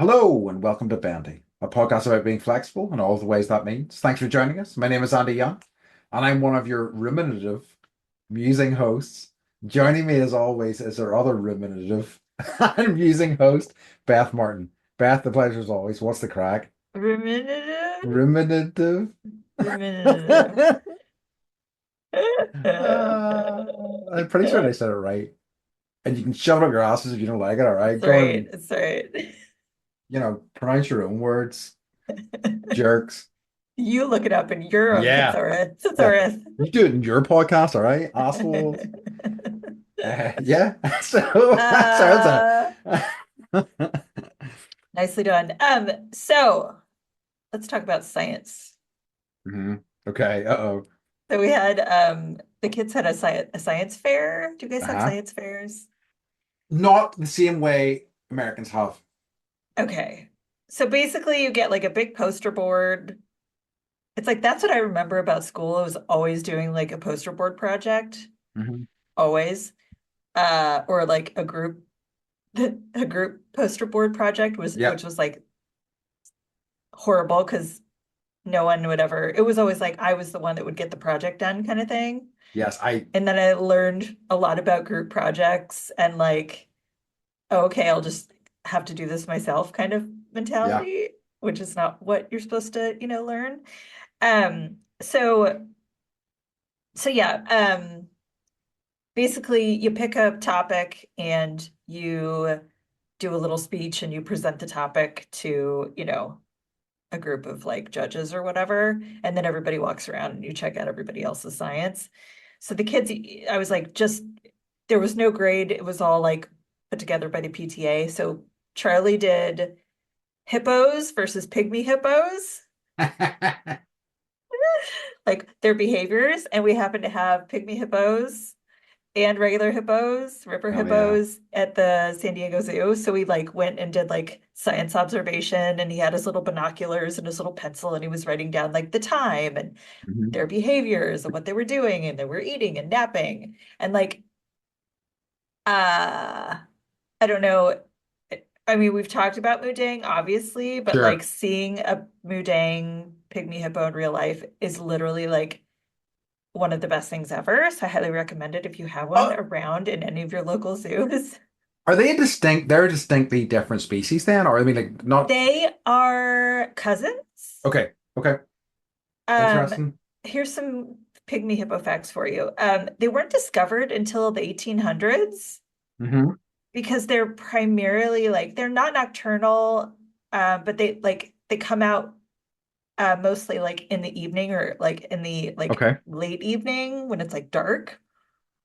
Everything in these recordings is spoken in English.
Hello and welcome to Bendy, a podcast about being flexible and all the ways that means. Thanks for joining us. My name is Andy Young, and I'm one of your ruminative, musing hosts. Joining me, as always, is our other ruminative and musing host, Beth Martin. Beth, the pleasure as always. What's the crack? Ruminative? Ruminative. Ruminative. I'm pretty sure they said it right. And you can shove it up your asses if you don't like it, all right? It's Go right. and, It's right. pronounce your own words, jerks. You look it up in your own Yeah. thesaurus. Yeah. Thesaurus. You do it in your podcast, all right, assholes. Yeah. So uh, that. nicely done. So let's talk about science. Mhm. Okay. Uh-oh. So we had the kids had a science fair. Do you guys have Uh-huh. science fairs? Not the same way Americans have. Okay. So basically you get like a big poster board. It's like that's what I remember about school. I was always doing like a poster board project, Hmm. always. Or like a group poster board project was which Yep. was like horrible because no one would ever, it was always like I was the one that would get the project done kind of thing. Yes, I And then I learned a lot about group projects and like, oh, okay, I'll just have to do this myself kind of yeah. mentality, which is not what you're supposed to, learn. So yeah, basically you pick a topic and you do a little speech and you present the topic to, a group of like judges or whatever, and then everybody walks around and you check out everybody else's science. So the kids, I was like, just there was no grade. It was all like put together by the PTA. So Charlie did hippos versus pygmy hippos, like their behaviors, and we happened to have pygmy hippos and regular hippos, river Hell yeah. hippos at the San Diego Zoo. So we like went and did like science observation and he had his little binoculars and his little pencil and he was writing down like the time and Mhm. their behaviors and what they were doing and they were eating and napping. And like uh I don't know. I mean, we've talked about Mudang, obviously, but like Sure. seeing a Mudang pygmy hippo in real life is literally like one of the best things ever. So I highly recommend it if you have one Oh, around in any of your local zoos. are they distinct? They're distinctly different species then, or I mean, like not. They are cousins. Okay. Okay. Um, Interesting. Here's some pygmy hippo facts for you. They weren't discovered until the 1800s Hmm. because they're primarily like they're not nocturnal, but they come out mostly like in the evening or like in the like Okay. late evening when it's like dark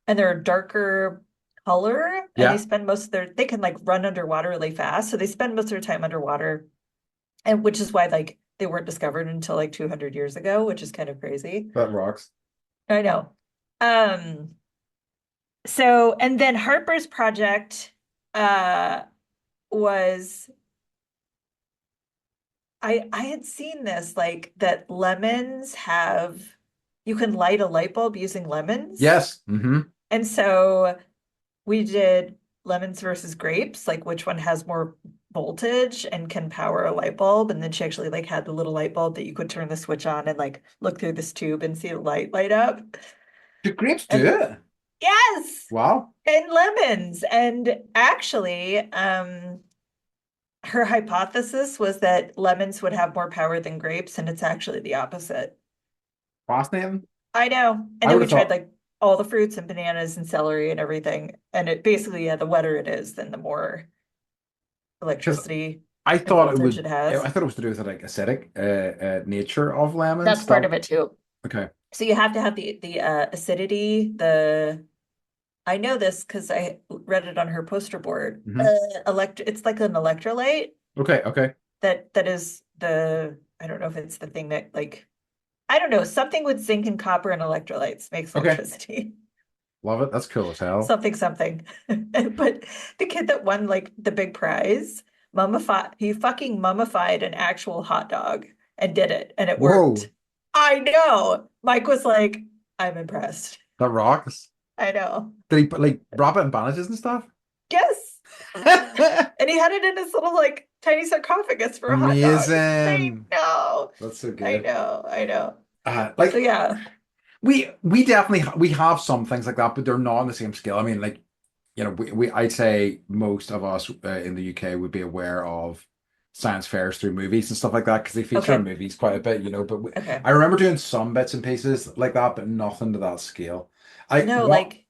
and they're a darker color and they Yeah. spend most of they can like run underwater really fast. So they spend most of their time underwater and which is why like they weren't discovered until like 200 years ago, which is kind of crazy. That rocks. I know. Um, so and then Harper's project uh was I had seen this like that lemons have you can light a light bulb using lemons. Yes. Hmm. And so we did lemons versus grapes, like which one has more voltage and can power a light bulb. And then she actually like had the little light bulb that you could turn the switch on and like look through this tube and see the light light up. Do grapes do And it? yes, Wow. and lemons. And actually, her hypothesis was that lemons would have more power than grapes, and it's actually the opposite. Fascinating. I know. And I then would we have tried thought like all the fruits and bananas and celery and everything. And it basically, yeah, the wetter it is, then the more because electricity I and thought it voltage would. it has. I thought it was to do with the like acidic nature of lemons. That's part of it too. Okay. So you have to have the acidity, the I know this because I read it on her poster board. Hmm. It's like an electrolyte Okay. Okay. that is I don't know if it's the thing that like I don't know, something with zinc and copper and electrolytes makes Okay. electricity. Love it. That's cool as hell. Something something. But the kid that won like the big prize, he fucking mummified an actual hot dog and did it and it Whoa, worked. I know. Mike was like, I'm impressed. that rocks. I know. Did he put like wrap it in bandages and stuff? Yes. And he had it in his little like tiny sarcophagus for a hot dog. I Amazing. know. That's so I good. know. I know. So Like yeah. we definitely we have some things like that, but they're not on the same scale. I mean, like we I'd say most of us in the UK would be aware of science fairs through movies and stuff like that because they feature in Okay. movies quite a bit, But Okay. I remember doing some bits and pieces like that, but nothing to that scale. I No, what like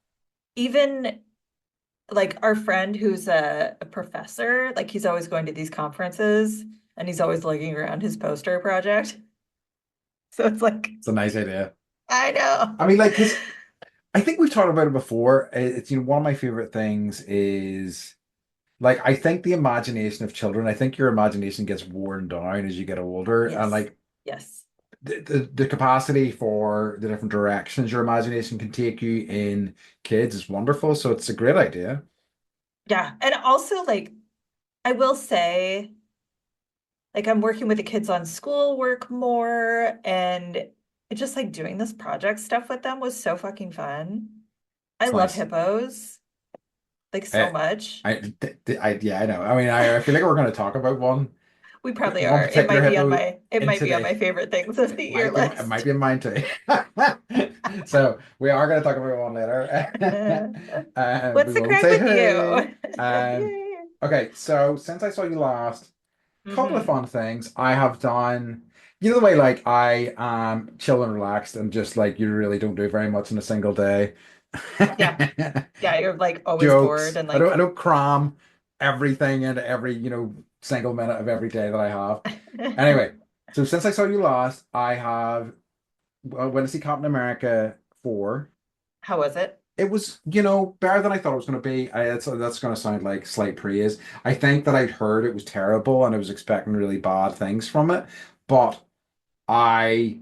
even like our friend who's a professor, like he's always going to these conferences and he's always looking around his poster project. So it's like, It's a nice idea. I know. I mean, like, because I think we've talked about it before. It's one of my favorite things is. Like I think the imagination of children, I think your imagination gets worn down as you get older, and Yes. like Yes. the capacity for the different directions your imagination can take you in kids is wonderful. So it's a great idea. Yeah. And also like I will say, like I'm working with the kids on schoolwork more and it just like doing this project stuff with them was so fucking fun. I It's love nice. hippos like so Uh, much. yeah, I know. I mean, I feel like we're going to talk about We probably one are. It particular might be on hippo my it in might be on my today. favorite things of the year It might list. be in mine too. So we are going to talk about one later. What's We the won't crack say with who. you? Um, Yay. okay, so since I saw you last, couple of Hmm. fun things I have done. You know the way like I am chill and relaxed and just like you really don't do very much in a single day. Yeah. Yeah, you're like always bored Jokes. and I don't cram everything into every, single minute of every day that I have. Anyway, so since I saw you last, I have went to see Captain America 4. How was it? It was, better than I thought it was going to be. That's going to sound like slight praise. I think that I'd heard it was terrible and I was expecting really bad things from it. But I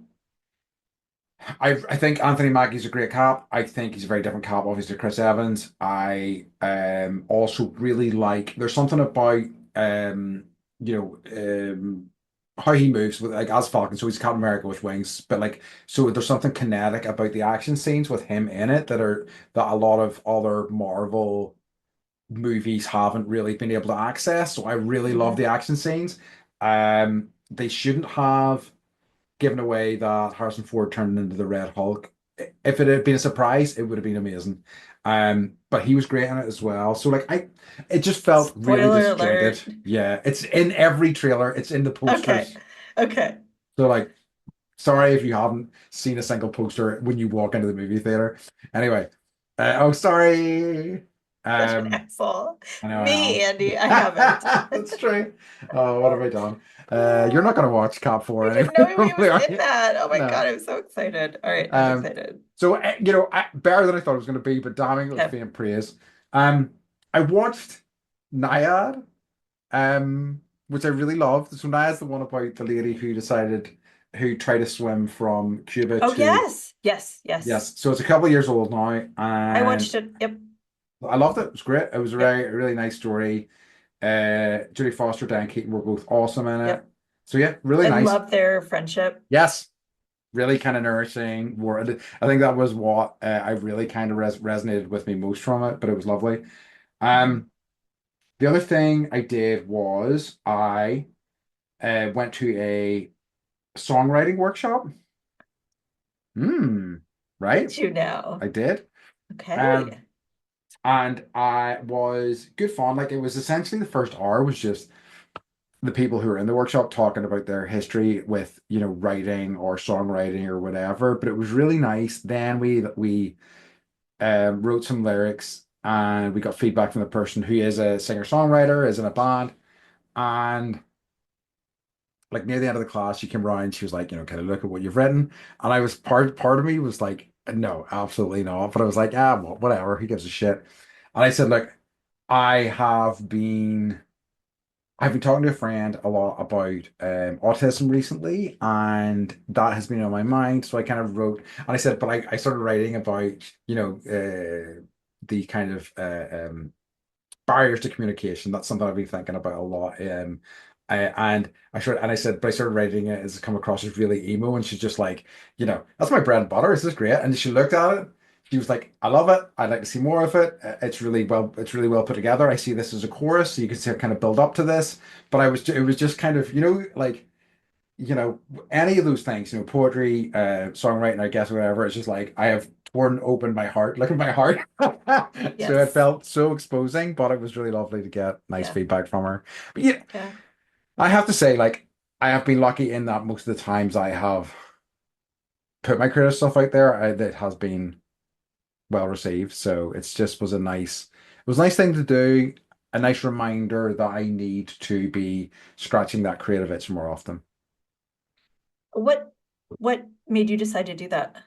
I think Anthony Mackie's a great Cap. I think he's a very different Cap, obviously, to Chris Evans. I also really like there's something about you how he moves with like as Falcon. So he's Captain America with wings, but like so there's something kinetic about the action scenes with him in it that a lot of other Marvel movies haven't really been able to access. So I really love Hmm. the action scenes. They shouldn't have given away that Harrison Ford turned into the Red Hulk. If it had been a surprise, it would have been amazing. But he was great in it as well. So like it just felt really Spoiler disjointed. alert. Yeah, it's in every trailer. It's in the Okay. posters. Okay. So like, sorry if you haven't seen a single poster when you walk into the movie theater. Anyway, oh sorry. Such an Um, asshole. I know Me, Andy, I I haven't. am. That's true. Oh, what have I done? You're not going to watch Cop 4 I anyway, didn't know he was probably, are in you? that. Oh my No. God, I'm so excited. All right, I'm Um, excited. so better than I thought it was going to be, but damning, it was Okay. faint praise. I watched Naiad, which I really loved. So Naiad's the one about the lady who tried to swim from Cuba Oh to yes. Yes, yes. yes. So it's a couple of years old now, I watched and it. Yep. I loved it. It was great. It was a Yep. really nice story. Jodie Foster, Diane Keaton were both awesome in it. Yep. So yeah, really I nice. love their friendship. Yes, really kind of nourishing. I think that was what I really kind of resonated with me most from it, but it was lovely. Mhm. Um, the other thing I did was I went to a songwriting workshop. Hmm, right? Did you know? I did. Um, Okay. and I was good fun. Like it was essentially the first hour was just the people who were in the workshop talking about their history with, writing or songwriting or whatever. But it was really nice. Then we wrote some lyrics and we got feedback from the person who is a singer-songwriter, is in a band. And like near the end of the class, she came around, she was like, kind of look at what you've written. And I was part of me was like, no, absolutely not. But I was like, well, whatever, who gives a shit? And I said, look, I have been I've been talking to a friend a lot about autism recently, and that has been on my mind. So I kind of wrote, and I said, but I started writing about, the kind of barriers to communication. That's something I've been thinking about a lot. And I said, but I started writing it as come across as really emo, and she's just like, that's my bread and butter. This is great. And she looked at it. she was like, I love it. I'd like to see more of it. It's really well put together. I see this as a chorus, so you can see it kind of build up to this. But it was just kind of, like, any of those things, poetry, songwriting, I guess, whatever. It's just like I have torn open my heart. Look at my heart. So it Yes. felt so exposing, but it was really lovely to get nice Yeah. feedback from her. But yeah, Yeah. I have to say, like, I have been lucky in that most of the times I have put my creative stuff out there, that has been well received. So it's just it was a nice thing to do, a nice reminder that I need to be scratching that creative itch more often. What what made you decide to do that?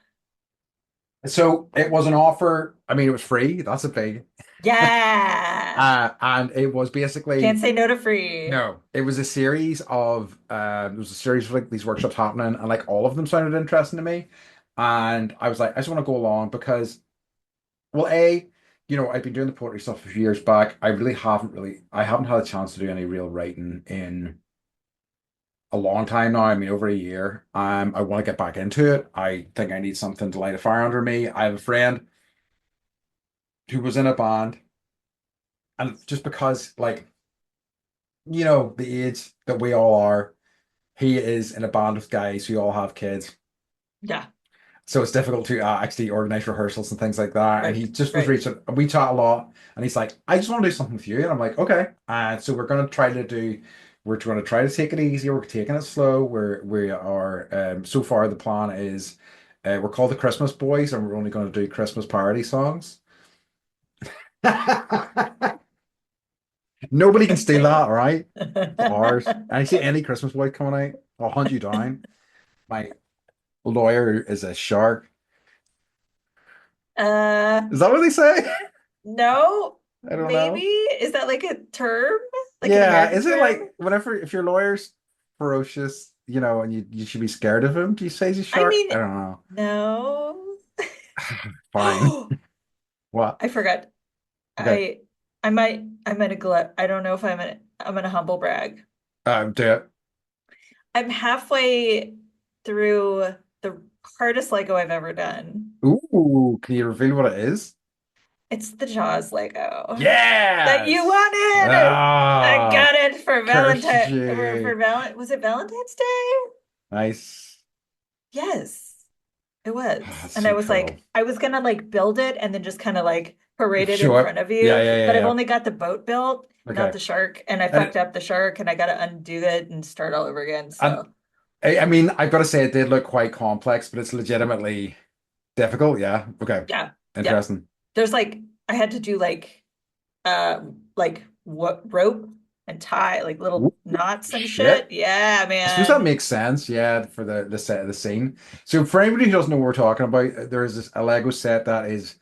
So it was an offer. I mean, it was free. That's a big. Yeah. And it was Can't basically say no to free. no. It was a series of there was a series of like these workshops happening, and like all of them sounded interesting to me. And I was like, I just want to go along because, well, I've been doing the poetry stuff a few years back. I haven't had a chance to do any real writing in a long time now. I mean, over a year. I want to get back into it. I think I need something to light a fire under me. I have a friend who was in a band, and just because, like, the age that we all are, he is in a band with guys who all have kids. Yeah. So it's difficult to actually organize rehearsals and things like that. And he Right. just was Right. reaching, we chat a lot, and he's like, I just want to do something with you. And I'm like, okay. And so we're going to try to take it easy. We're taking it slow. We are, so far the plan is, we're called the Christmas Boys, and we're only going to do Christmas parody songs. Nobody can steal that, Interesting. all right? It's ours. And I see any Christmas boy coming out, I'll hunt you down. My lawyer is a shark. Uh, Is that what they say? no, I don't maybe. know. Is that like a term? Like an Yeah, American is it term? like whenever if your lawyer's ferocious, and you should be scared of him? Do you say he's a I shark? mean, I don't know. no. Fine. What? I forgot. Okay. I I'm gonna I don't know if I'm gonna humble brag. Do it. I'm halfway through the hardest Lego I've ever done. Ooh, can you reveal what it is? It's the Jaws Lego that you Yes. wanted. I Ah, got it for cursed Valentine you. Was it Valentine's Day? Nice. Yes, it was. That's And I so was cool. like, I was gonna like build it and then just kind of like parade it in Sure. front of Yeah, you, yeah, yeah, but I've yeah. only got the boat built, not Okay. the shark, and I And fucked up the shark and I gotta undo it and start all over again. and So I mean, I've got to say it did look quite complex, but it's legitimately difficult. Yeah. Okay. yeah, yeah. Interesting. There's like I had to do like what rope and tie like Ooh, little knots and shit. shit. Yeah, I suppose that man. makes sense, yeah, for the set of the scene. So for anybody who doesn't know what we're talking about, there is a Lego set that is,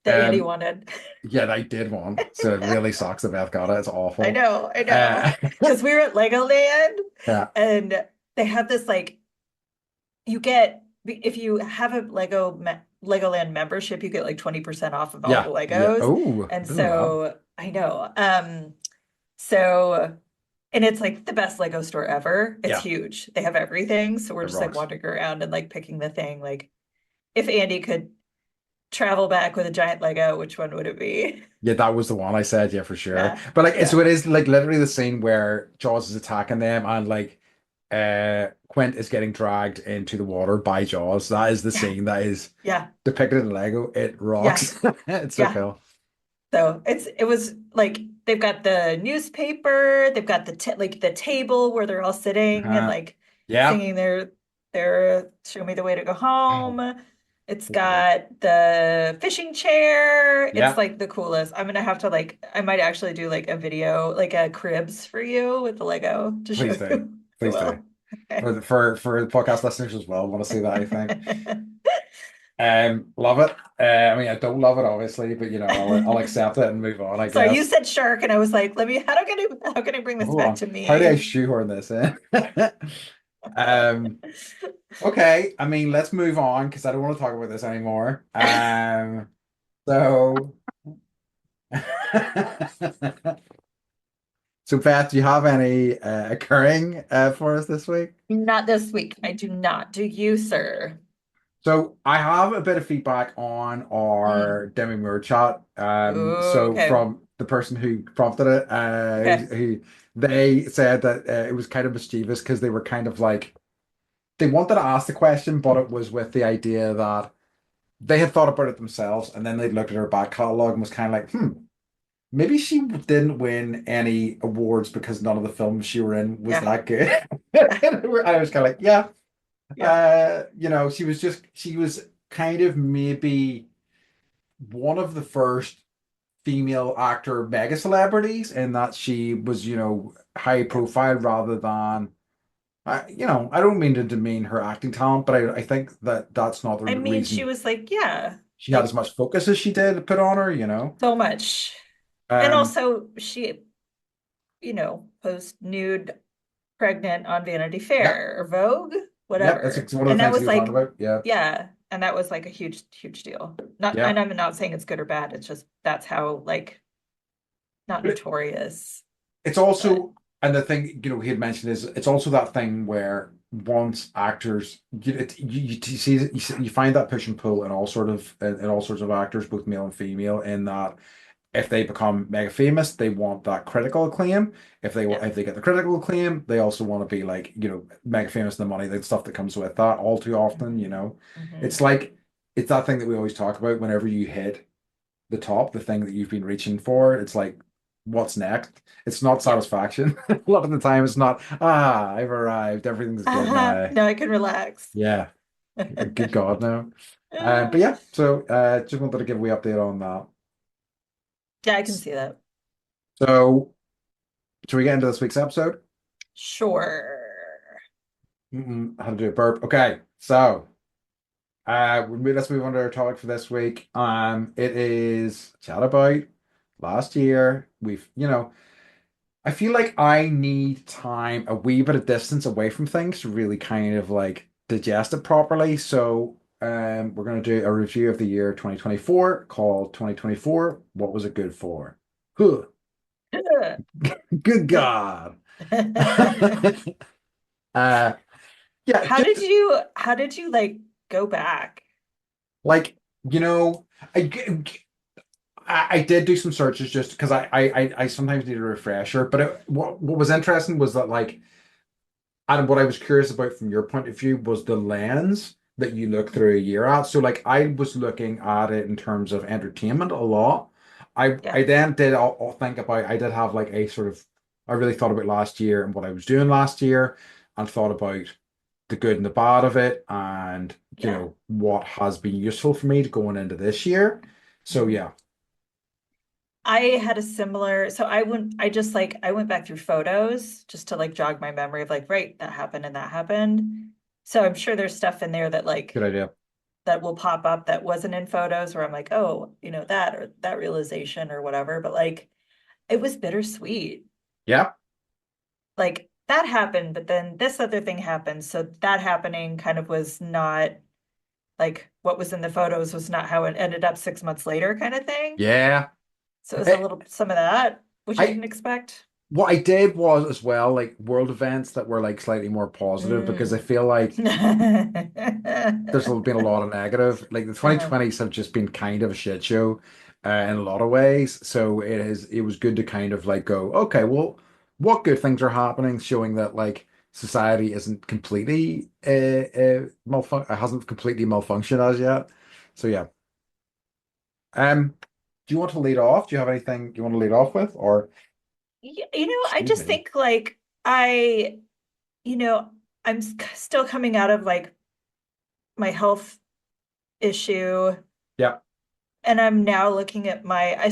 That Andy um, wanted. yeah, I did one. So it really sucks that Beth got it. It's awful. I know. Uh, Because we were at Legoland yeah, and they have this like you get if you have a Legoland membership, you get like 20% off of all the yeah, yeah. Legos. Oh, I And didn't know that. so I know. So and it's like the best Lego store ever. It's Yeah, huge. They have everything. So we're it just like rocks. wandering around and like picking the thing. Like if Andy could travel back with a giant Lego, which one would it be? Yeah, that was the one I said, yeah, for sure. Yeah. But like, so Yeah. it is like literally the scene where Jaws is attacking them, and like, Quint is getting dragged into the water by Jaws. That is the Yeah. scene that is Yeah. depicted in Lego. It Yeah. rocks. It's so Yeah. cool. So it was like they've got the newspaper, they've got the t like the table where they're all sitting and Uh, like yeah. singing their Show Me the Way to Go Oh, Home. It's so cool. got the fishing chair. It's Yeah, like the coolest. I'm gonna have to like I might actually do like a video, like a cribs for you with the Lego to show please do. you. I Please do. will. Okay. For the podcast listeners as well, want to see that, I think. Love it. I mean, I don't love it, obviously, but I'll accept it and move on, I Sorry, you guess. said shark, and I was like, let me, how can I bring this Hold back on. to How do I me? shoehorn this in? Um, okay. I mean, let's move on because I don't want to talk about this anymore. So, so Beth, do you have any occurring for us this week? Not this week. I do not. Do you, sir? So I have a bit of feedback on Mm. our Demi Moore chat. Ooh, So okay. from the person who prompted it, Okay. they said that it was kind of mischievous because they were kind of like they wanted to ask the question, but it was with the idea that they had thought about it themselves, and then they looked at her back catalog and was kind of like, maybe she didn't win any awards because none of the films she were in was Yeah. that good. And I was kind of like, yeah. Yeah. She was kind of maybe one of the first female actor mega celebrities in that she was, high Yeah. profile rather than, I don't mean to demean her acting talent, but I think that that's not the I mean, she reason was like, yeah, she had as like much focus as she did put on her. so much. And Um, also she, posed nude pregnant on Vanity yeah, Fair or Vogue, yeah, that's whatever. one of And the that things that was you were talking like, about. Yeah, yeah. And that was like a huge, huge deal. Not, yeah. and I'm not saying it's good or bad. It's just that's how like not But notorious, it's but also, and the thing, he had mentioned is it's also that thing where once actors, you find that push and pull in all sorts of actors, both male and female, in that if they become mega famous, they want that critical acclaim. yeah. If they get the critical acclaim, they also want to be like, mega famous and the money, the stuff that comes with that all too often. Hmm. It's like it's that thing that we always talk about whenever you hit the top, the thing that you've been reaching for, it's like, what's next? It's not Yeah. satisfaction. A lot of the time it's not, I've arrived, everything's good now. Now I can relax. Yeah, good God no. But Yeah, yeah, so just wanted to give a wee update on that. I can see that. So should we get into this week's episode? Sure. How to do a burp. Okay, so let's move on to our topic for this week. It is chat about last year. I feel like I need time, a wee bit of distance away from things to really kind of like digest it properly. So we're gonna do a review of the year 2024 called 2024. What was it good for? Huh, good God. Uh yeah, just How did you like go back? like, you know, I, I did do some searches just because I sometimes need a refresher. But what was interesting was that like, and what I was curious about from your point of view was the lens that you look through a year at. So like I was looking at it in terms of entertainment a lot. I Yeah. then did all think about I did have like a sort of I really thought about last year and what I was doing last year and thought about the good and the bad of it and Yeah. what has been useful for me to going into this year. So Mhm. yeah. I had a similar, so I went back through photos just to like jog my memory of like, right, that happened and that happened. So I'm sure there's stuff in there that Good like idea. that will pop up that wasn't in photos where I'm like, oh, that or that realization or whatever. But like it was bittersweet. Yeah. Like that happened, but then this other thing happened. So that happening kind of was not like what was in the photos was not how it ended up 6 months later, kind of thing. Yeah. So it was a I, little some of that, which I I didn't expect. what I did was as well like world events that were like slightly more positive because I Mm. feel like there's been a lot of negative. Like the Uh-huh. 2020s have just been kind of a shit show in a lot of ways. So it was good to kind of like go, okay, well, what good things are happening, showing that like society isn't completely hasn't completely malfunctioned as yet. So yeah. Do you want to lead off? Do you have anything you want to lead off with? Or I excuse just me. think like you know, still coming out of like my health issue. Yeah. And I'm now looking at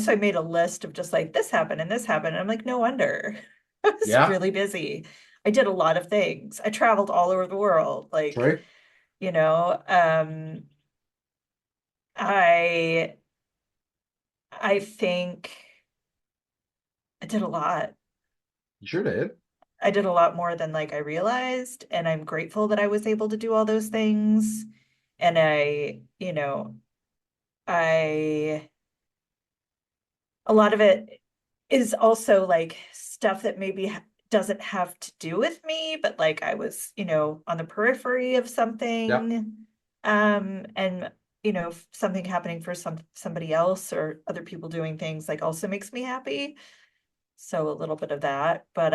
so I made a list of just like this happened and this happened. And I'm like, no wonder. I was Yeah. really busy. I did a lot of things. I traveled all over the world. Like, True. you know, um, I I think I did a lot. You sure did. I did a lot more than like I realized, and I'm grateful that I was able to do all those things. And I a lot of it is also like stuff that maybe doesn't have to do with me, but like I was, on the periphery of Yeah. something. And something happening for somebody else or other people doing things like also makes me happy. So a little bit of that. But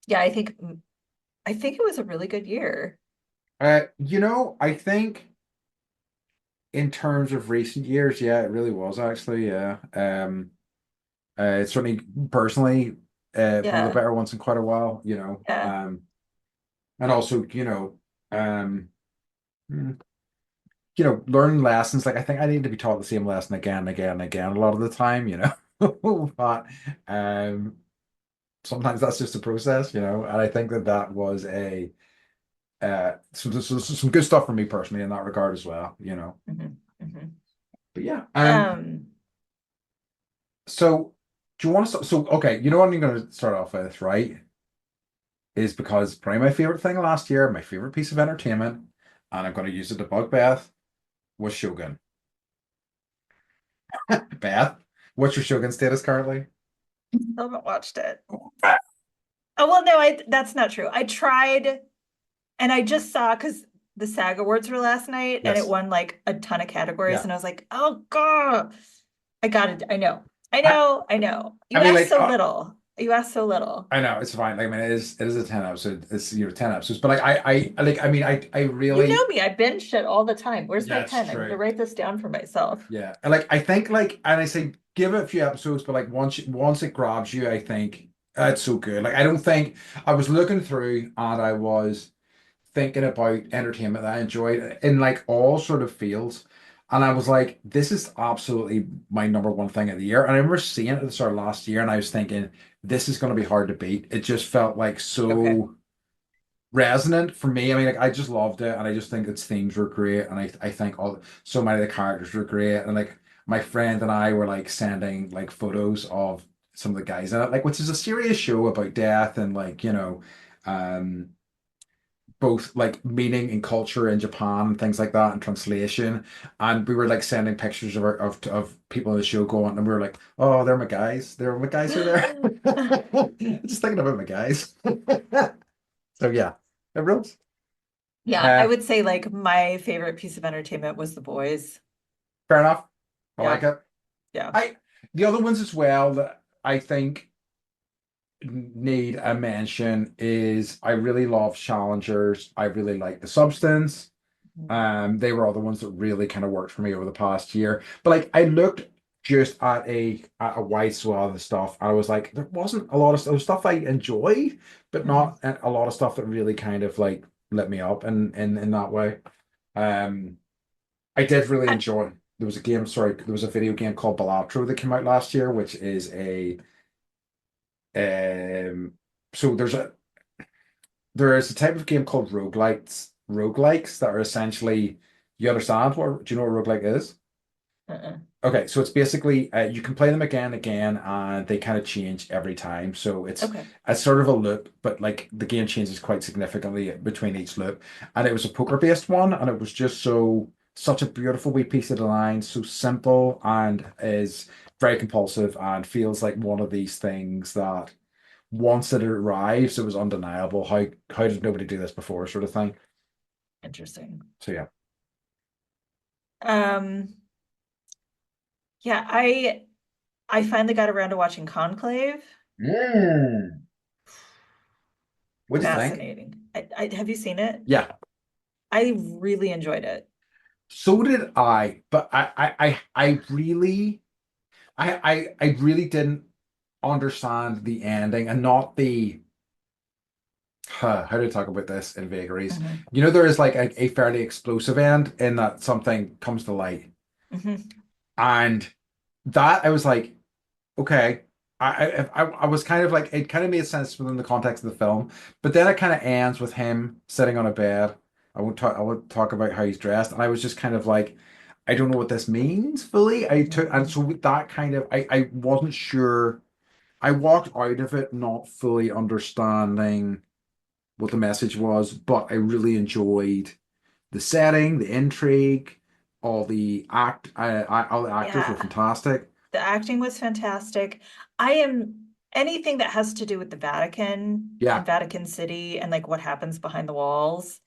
yeah, I think it was a really good year. I think in terms of recent years, yeah, it really was actually, yeah. It's certainly personally one of the Yeah. better ones in quite a while, Yeah. and also, um, mm, learn lessons. Like I think I need to be taught the same lesson again and again and again a lot of the time, but um, sometimes that's just a process, and I think that that was a some good stuff for me personally in that regard as well, Mhm, mhm. But yeah, Um, so do you want to? So okay, you know what I'm going to start off with, right? Is because probably my favorite thing last year, my favorite piece of entertainment, and I'm going to use it to bug Beth, was Shogun. Beth, what's your Shogun status currently? I haven't watched it. Oh, well, no, that's not true. I tried and I just saw because the SAG Awards were last night and it Yes. won like a ton of categories. Yeah. And I was like, oh God, I got it. I know. I I, know. I know. I You mean, asked like, so little. You asked so little. I know it's fine. Like, I mean, it is a 10 episode. It's 10 episodes, but like, I mean, I You know really, me. I binge shit all the time. Where's my yeah, it's pen? I need to true. write this down for myself. Yeah, and like, I think like, and I say give it a few episodes, but like once it grabs you, I think it's so good. Like, I don't think I was looking through and I was thinking about entertainment that I enjoyed in like all sort of fields. And I was like, this is absolutely my number one thing of the year. And I remember seeing it at the start of last year and I was thinking, this is going to be hard to beat. It just felt like Okay. so resonant for me. I mean, like I just loved it and I just think its themes were great. And I think so many of the characters were great. And like my friend and I were like sending like photos of some of the guys in it, like which is a serious show about death and like, um both like meaning and culture in Japan and things like that and translation. And we were like sending pictures of people in the show going, and we were like, oh, they're my guys. They're my guys are there. Just thinking about my guys. So yeah, it rules. Yeah, I Uh, would say like my favorite piece of entertainment was The Boys. Fair enough. I like Yeah. it. Yeah. I The other ones as well that I think need a mention is I really love Challengers. I really like The Substance. They were all the ones that really kind of worked for me over the past year. But like I looked just at a wide swath of stuff, and I was like, there wasn't a lot of stuff. There was stuff I enjoyed, but Mhm. not a lot of stuff that really kind of like lit me up in that way. Um, I did really I, enjoy. There was a video game called Balatro that came out last year, which is a so there is a type of game called roguelikes that are essentially, you understand do you know what a roguelike is? uh-uh. Okay, so it's basically you can play them again and again, and they kind of change every time. So Okay. it's sort of a loop, but like the game changes quite significantly between each loop. And it was a poker-based one, and it was just such a beautiful wee piece of design, so simple and is very compulsive and feels like one of these things that once it arrives, it was undeniable. How did nobody do this before, sort of thing. Interesting. So yeah. Um, yeah, I finally got around to watching Conclave. Mm. What do you think? Fascinating. Have you seen it? Yeah. I really enjoyed it. So did I, but I really I really didn't understand the ending and not the how do I talk about this in vagaries? Mhm. There is like a fairly explosive end in that something comes to light. Mhm. And that I was like, okay. I was kind of like it kind of made sense within the context of the film, but then it kind of ends with him sitting on a bed. I won't talk about how he's dressed, and I was just kind of like, I don't know what this means fully. And Mhm. so with that kind of I wasn't sure. I walked out of it not fully understanding what the message was, but I really enjoyed the setting, the intrigue, all the actors were Yeah, fantastic. the acting was fantastic. I am anything that has to do with the Vatican and Yeah. Vatican City and like what happens behind the walls.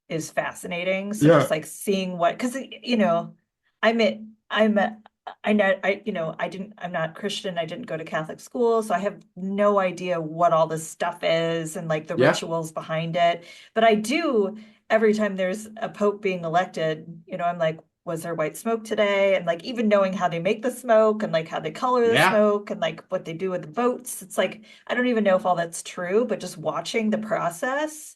is fascinating. So just Yeah. like seeing what, because you know, I'm it, I'm a, I know I'm not Christian. I didn't go to Catholic school, so I have no idea what all this stuff is and like the Yeah. rituals behind it. But I do every time there's a pope being elected, I'm like, was there white smoke today? And like even knowing how they make the smoke and like how they color the Yeah. smoke and like what they do with the votes. It's like I don't even know if all that's true, but just watching the process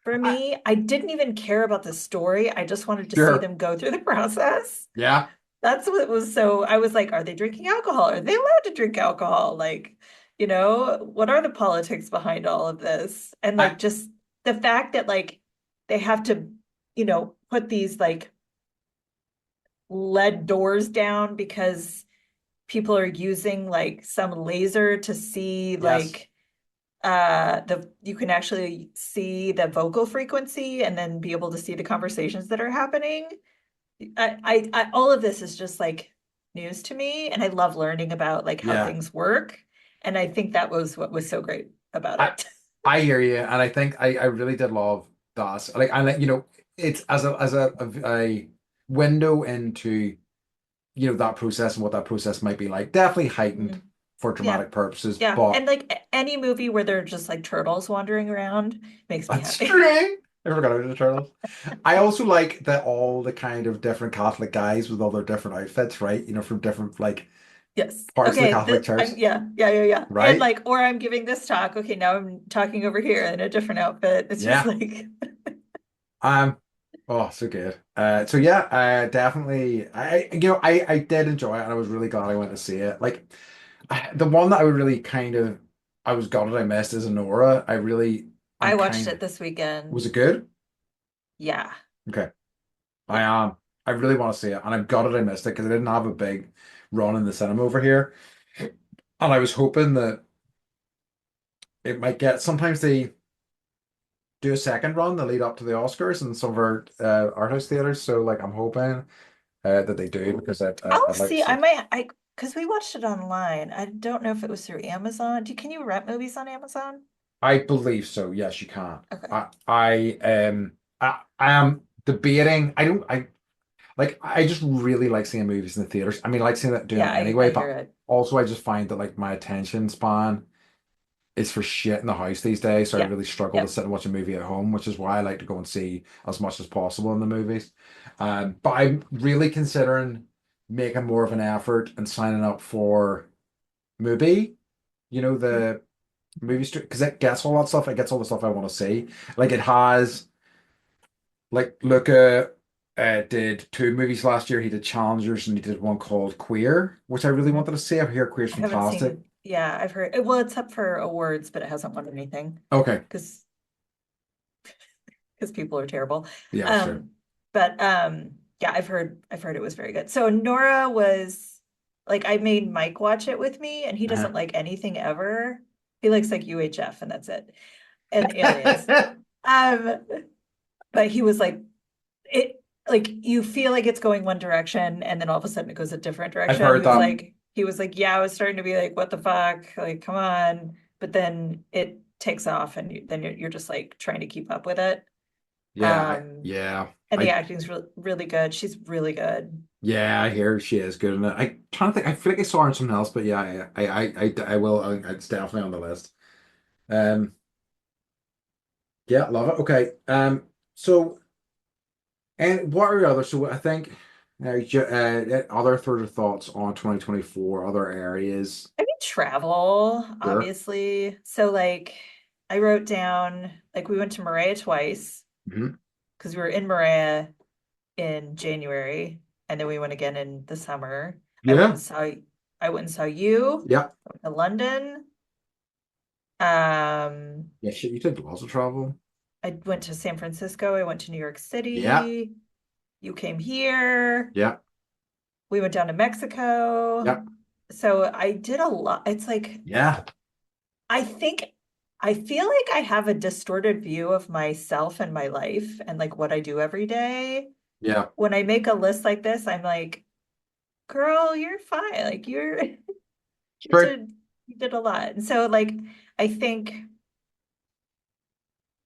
for I, me, I didn't even care about the story. I just wanted to see sure. them go through the process. Yeah. That's what was so I was like, are they drinking alcohol? Are they allowed to drink alcohol? Like, what are the politics behind all of this? And I like just the fact that like they have to, put these like lead doors down because people are using like some laser to see yes. like you can actually see the vocal frequency and then be able to see the conversations that are happening. All of this is just like news to me, and I love learning about like how Yeah. things work. And I think that was what was so great about I it. I hear you, and I think I really did love that. Like I like it's as a window into that process and what that process might be like. Definitely heightened Mhm. for Yeah, dramatic purposes, yeah. but And like any movie where they're just like turtles wandering around makes me that's happy. true. I forgot about the turtles. I also like that all the kind of different Catholic guys with all their different outfits, right? From different like Yes. parts of the Okay. Catholic Church, Yeah, yeah, yeah, yeah. And right? like, or I'm giving this talk. Okay, now I'm talking over here in a different outfit. It's just Yeah. like, Um, oh, so good. So yeah, definitely. I did enjoy it, and I was really glad I went to see it. Like, the one that I would really kind of, I was gutted I missed is Nora. I I'm watched kind it of, this weekend. was it good? Yeah, Okay, I yeah. am. I really want to see it, and I'm gutted I missed it because I didn't have a big run in the cinema over here, and I was hoping that it might get. Sometimes they do a second run, the lead up to the Oscars, and some of our art house theaters. So like, I'm hoping that they do because I'll I'd like to see. see I it. might, because we watched it online. I don't know if it was through Amazon. Can you rent movies on Amazon? I believe so. Yes, you can. Okay. I am debating. I just really like seeing movies in the theaters. I mean, I like seeing that doing Yeah, it I anyway, hear but it. also I just find that like my attention span is for shit in the house these days. So I Yeah, really struggle to yeah. sit and watch a movie at home, which is why I like to go and see as much as possible in the movies. But I'm really considering making more of an effort and signing up for Mubi, Mm. the movie street, because it gets all that stuff. It gets all the stuff I want to see. Like it has, like Luca did two movies last year. He did Challengers and he did one called Queer, which I really Mhm. wanted to see. I hear Queer's I haven't fantastic. seen, yeah, I've heard, well, it's up for awards, but it hasn't won anything Okay, because people are terrible. yeah, sure. Um, but yeah, I've heard it was very good. So Nora was like I made Mike watch it with me, and he Uh-huh. doesn't like anything ever. He likes like UHF and that's it. And aliens. Um, but he was like it like you feel like it's going one direction and then all of a sudden it goes a different I've direction. heard that. He was like, yeah, I was starting to be like, what the fuck? Like, come on. But then it takes off and then you're just like trying to keep up with it. Yeah, Um, yeah, and the acting's really good. She's really good. I hear she is good in it. I trying to think. I feel like I saw her in something else, but yeah, I will. It's definitely on the list. Um, yeah, love it. Okay. So. And what are your other? So I think other further thoughts on 2024, other areas. I mean, travel, Sure. obviously. So like I wrote down like we went to Maria twice Hmm. because we were in Maria in January and then we went again in the summer. I went and Yeah. saw I went and saw you Yeah. in London. Um, Yeah. Shit, you did lots of travel. I went to San Francisco. I went to New York Yeah. City. You came here. Yeah. We went down to Mexico. Yeah. So I did a lot. It's like Yeah. I think I feel like I have a distorted view of myself and my life and like what I do every day. Yeah. When I make a list like this, I'm like, girl, you're fine. Like you True. did you did a lot. And so like I think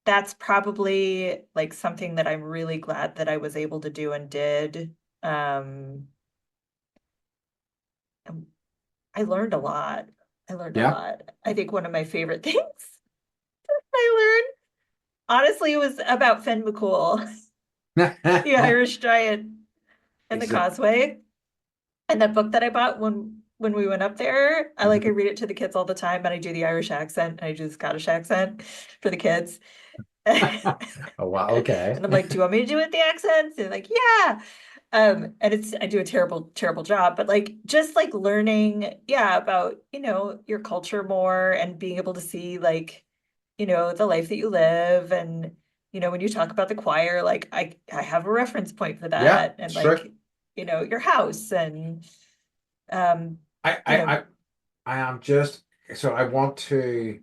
that's probably like something that I'm really glad that I was able to do and did. Um, um, I learned a lot. I learned a Yeah. lot. I think one of my favorite things I learned, honestly, it was about Finn McCool, the Irish giant and the Exa- Causeway. And that book that I bought when we went up there, I read it to the kids all the time, and I do the Irish accent and I do the Scottish accent for the kids. Oh wow, okay. And I'm like, do you want me to do it the accents? And they're like, yeah. And I do a terrible, terrible job, but like just like learning, yeah, about, your culture more and being able to see like, the life that you live. And, when you talk about the choir, like I have a reference point for Yeah, that. And it's true. like, your house and um, I, you I, know, I, I am just so I want to.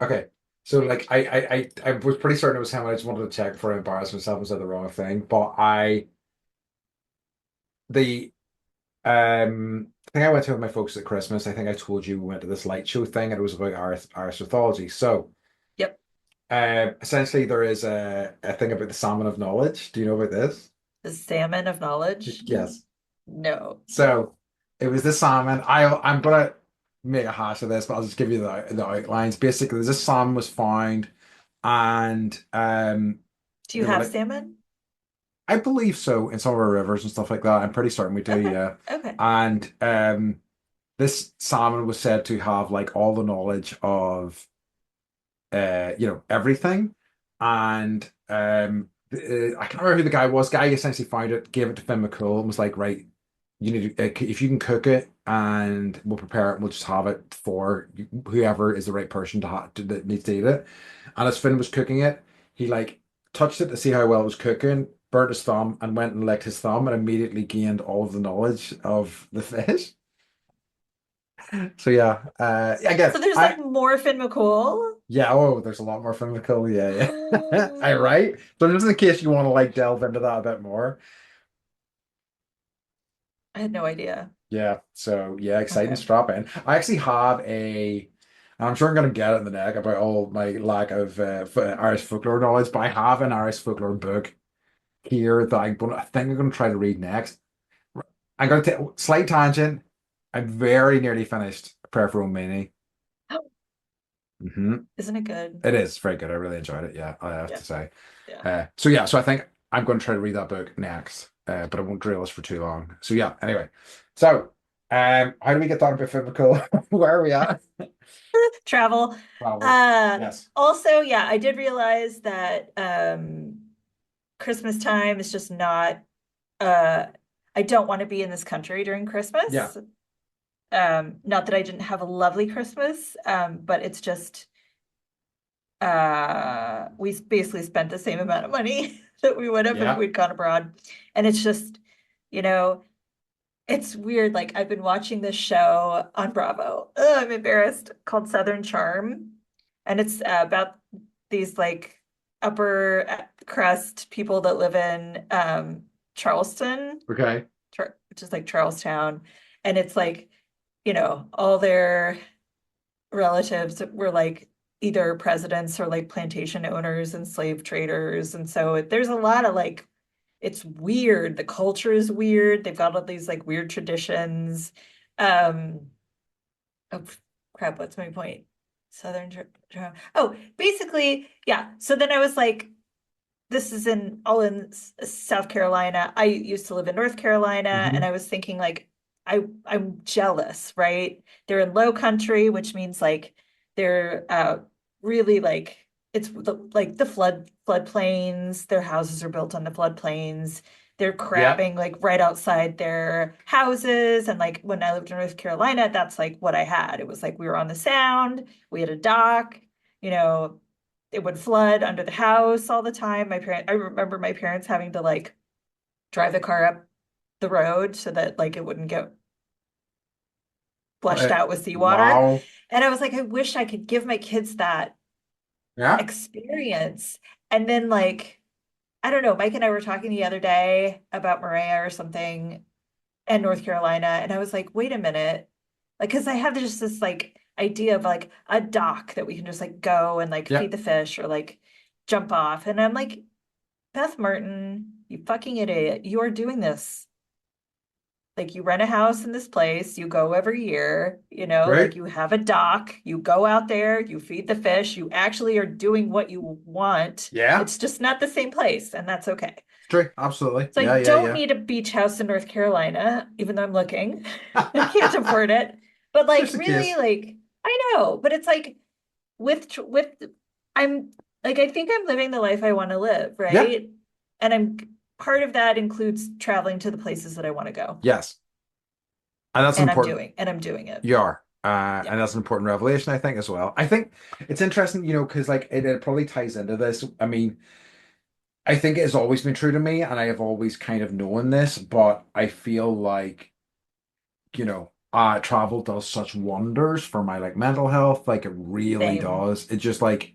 Okay, so like I was pretty certain it was him. I just wanted to check before I embarrassed myself and said the wrong thing. But the thing I went to with my folks at Christmas. I think I told you we went to this light show thing, and it was about Irish mythology. So, yep, essentially, there is a thing about the salmon of knowledge. Do you know about this? the salmon of knowledge. Yes. No. So it was the salmon. I'm gonna make a hash of this, but I'll just give you the outlines. Basically, this salmon was found, and Do you they were have like, salmon? I believe so, in some of our rivers and stuff like that. I'm pretty certain we do, Okay. yeah. Okay. And this salmon was said to have like all the knowledge of everything. And I can't remember who the guy was. Guy essentially found it, gave it to Finn McCool, and was like, right, you need to, if you can cook it, and we'll prepare it, we'll just have it for whoever is the right person that needs to eat it. And as Finn was cooking it, he like touched it to see how well it was cooking, burnt his thumb, and went and licked his thumb, and immediately gained all of the knowledge of the fish. So yeah, again, So there's like I more Finn McCool. yeah, oh, there's a lot more physical. Yeah, yeah. I right. So just in case you want to like delve into that a bit more. I had no idea. Yeah. So yeah, exciting Okay. strap in. I actually have and I'm sure I'm gonna get it in the neck about all my lack of Irish folklore knowledge, but I have an Irish folklore book here that I think I'm gonna try to read next. I'm gonna take slight tangent. I'm very nearly finished Prayer for Omini. Hmm. Isn't it good? It is very good. I really enjoyed it. Yeah, I have Yeah. to say. Yeah. So yeah, so I think I'm going to try to read that book next, but I won't drill us for too long. So yeah, anyway. So how do we get down to biblical? Where are we at? Travel. Travel. Uh, Yes. Also, yeah, I did realize that Christmas time is just not uh I don't want to be in this country during Yeah. Christmas. Not that I didn't have a lovely Christmas, but it's just we basically spent the same amount of money that we would have if Yeah. we'd gone abroad. And it's just, you know, it's weird. Like I've been watching this show on Bravo. Ugh, I'm embarrassed, called Southern Charm. And it's about these like upper crust people that live in Charleston, Okay. which is like Charlestown. And it's like, all their relatives were like either presidents or like plantation owners and slave traders. And so there's a lot of like, it's weird. The culture is weird. They've got all these like weird traditions. Um, oh crap, what's my point? Oh, basically, yeah. So then I was like, this is all in South Carolina. I used to live in North Carolina, and Hmm. I was thinking like I'm jealous, right? They're in low country, which means like they're really like like the floodplains. Their houses are built on the floodplains. They're Yeah. crabbing like right outside their houses. And like when I lived in North Carolina, that's like what I had. It was like we were on the Sound, we had a dock, you know, it would flood under the house all the time. I remember my parents having to like drive the car up the road so that like it wouldn't get flushed Uh, out with seawater. wow. And I was like, I wish I could give my kids that Yeah. experience. And then like, I don't know, Mike and I were talking the other day about Maria or something and North Carolina, and I was like, wait a minute. Like, because I have just this like idea of like a dock that we can just like go and like Yeah. feed the fish or like jump off. And I'm like, Beth Martin, you fucking idiot. You are doing this. Like you rent a house in this place, you go every year, you know, like Right. you have a dock, you go out there, you feed the fish, you actually are doing what you want. Yeah. It's just not the same place, and that's okay. True. Absolutely. So I Yeah. don't Yeah. need a beach house in North Carolina, even though I'm looking. I can't Yeah. afford it. But like Just in really, case. like I know, but it's like with I'm like I think I'm living the life I want to live, Yeah. right? And I'm part of that includes traveling to the places that I want to go. Yes. And that's important. And I'm doing it. You are. Yeah. And that's an important revelation, I think, as well. I think it's interesting, because like it probably ties into this. I mean, I think it has always been true to me, and I have always kind of known this, but I feel like, travel does such wonders for my like mental health. Like it really Same. does. It just like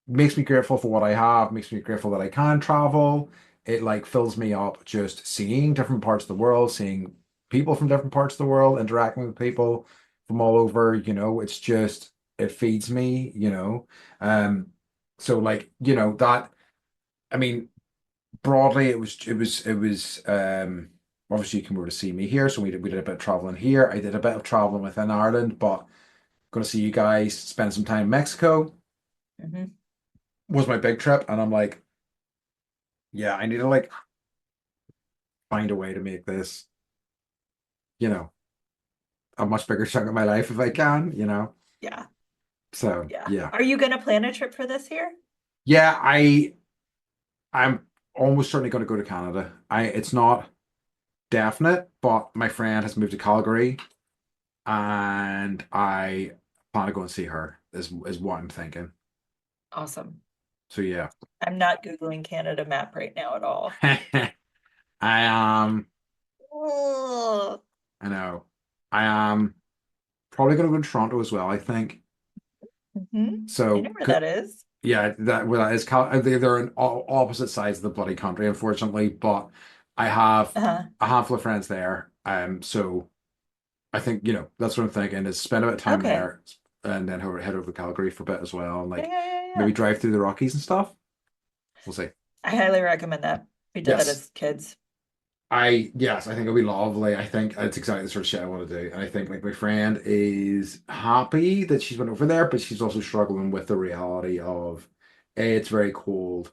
makes me grateful for what I have, makes me grateful that I can travel. It like fills me up just seeing different parts of the world, seeing people from different parts of the world, interacting with people from all over, it's just it feeds me. Um so like, that I mean broadly it was obviously you came over to see me here, so we did a bit of traveling here. I did a bit of traveling within Ireland, but gonna see you guys spend some time in Mexico Hmm. was my big trip, and I'm like, yeah, I need to like find a way to make this, you know, a much bigger chunk of my life if I can. Yeah. So Yeah. yeah. Are you gonna plan a trip for this year? Yeah, I'm almost certainly going to go to Canada. It's not definite, but my friend has moved to Calgary and I plan to go and see her is what I'm thinking. Awesome. So yeah. I'm not Googling Canada map right now at all. I Ugh. I know. I am probably going to go to Toronto as well, I think. Hmm. I know So where that is. yeah, that is they're on opposite sides of the bloody country, unfortunately. But I have Uh-huh. a handful of friends there, so I think that's what I'm thinking is spend a bit of time Okay. there, and then head over to Calgary for a bit as well, and Yeah, like yeah, yeah, maybe yeah. drive through the Rockies and stuff. We'll see. I highly recommend that. We did that Yes, as kids. yes, I think it'll be lovely. I think it's exactly the sort of shit I want to do, and I think like my friend is happy that she's went over there, but she's also struggling with the reality of A, it's very cold,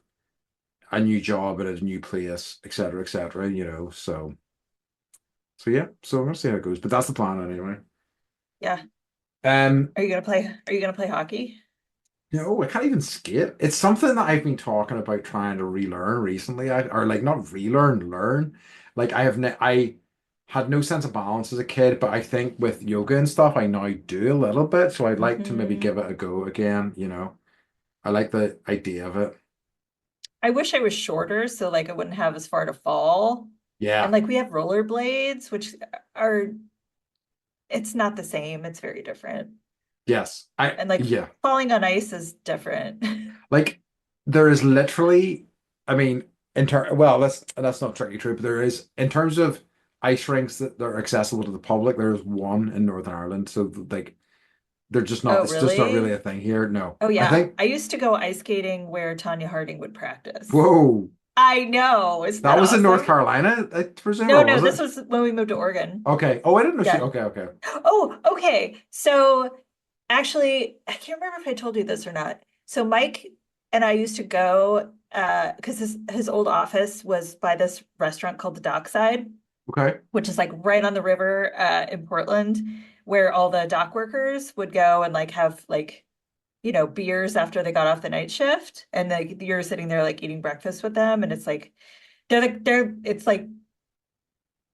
a new job at a new place, et cetera, so yeah, so we're gonna see how it goes. But that's the plan anyway. Yeah. Um, Are you gonna play hockey? I can't even skate. It's something that I've been talking about trying to relearn recently. Or like not relearn, learn. Like I had no sense of balance as a kid, but I think with yoga and stuff, I now do a little bit. So I'd like to maybe Hmm. give it a go again. I like the idea of it. I wish I was shorter so like I wouldn't have as far to fall. And Yeah. like we have rollerblades, which are it's not the same. It's very different. Yes. And like Yeah. falling on ice is different. Like there is literally, I mean, well, that's not strictly true, but there is in terms of ice rinks that are accessible to the public, there's one in Northern Ireland. So like they're just not Oh, it's just not really really? a thing here. No. Oh I yeah. think I used to go ice skating where Tanya Harding would practice. whoa, I know. Isn't that that was in North awesome? Carolina, I presume, No, or no, was this it? was when we moved to Oregon. Okay. Oh, I didn't know she Yeah. okay, okay. Oh, okay. So actually, I can't remember if I told you this or not. So Mike and I used to go because his old office was by this restaurant called the Dockside, Okay. which is like right on the river in Portland, where all the dock workers would go and like have like, beers after they got off the night shift. And like you're sitting there like eating breakfast with them. And it's like it's like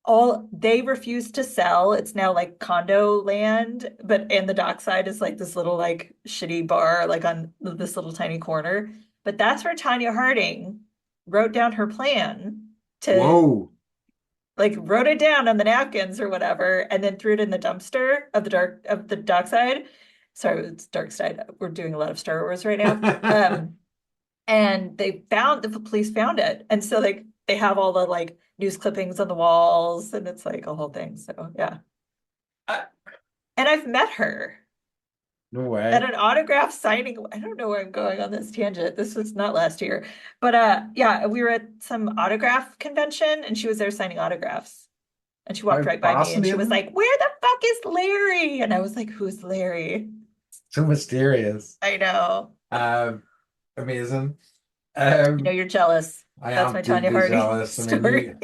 all they refuse to sell. It's now like condo land, but and the dockside is like this little like shitty bar like on this little tiny corner. But that's where Tanya Harding wrote down her plan to Whoa. like wrote it down on the napkins or whatever, and then threw it in the dumpster of the dockside. Sorry, it's dark side. We're doing a lot of Star Wars right now. And the police found it. And so like they have all the like news clippings on the walls and it's like a whole thing. So yeah. I, And I've met her. No at way. an autograph signing. I don't know where I'm going on this tangent. This was not last year. But yeah, we were at some autograph convention and she was there signing autographs. And she walked How right by me and she was fascinating. like, "Where the fuck is Larry?" And I was like, "Who's Larry?" So mysterious. I know. Um, Amazing. I know Um, you're jealous. I That's am my Tanya deeply Harding jealous. I mean, story.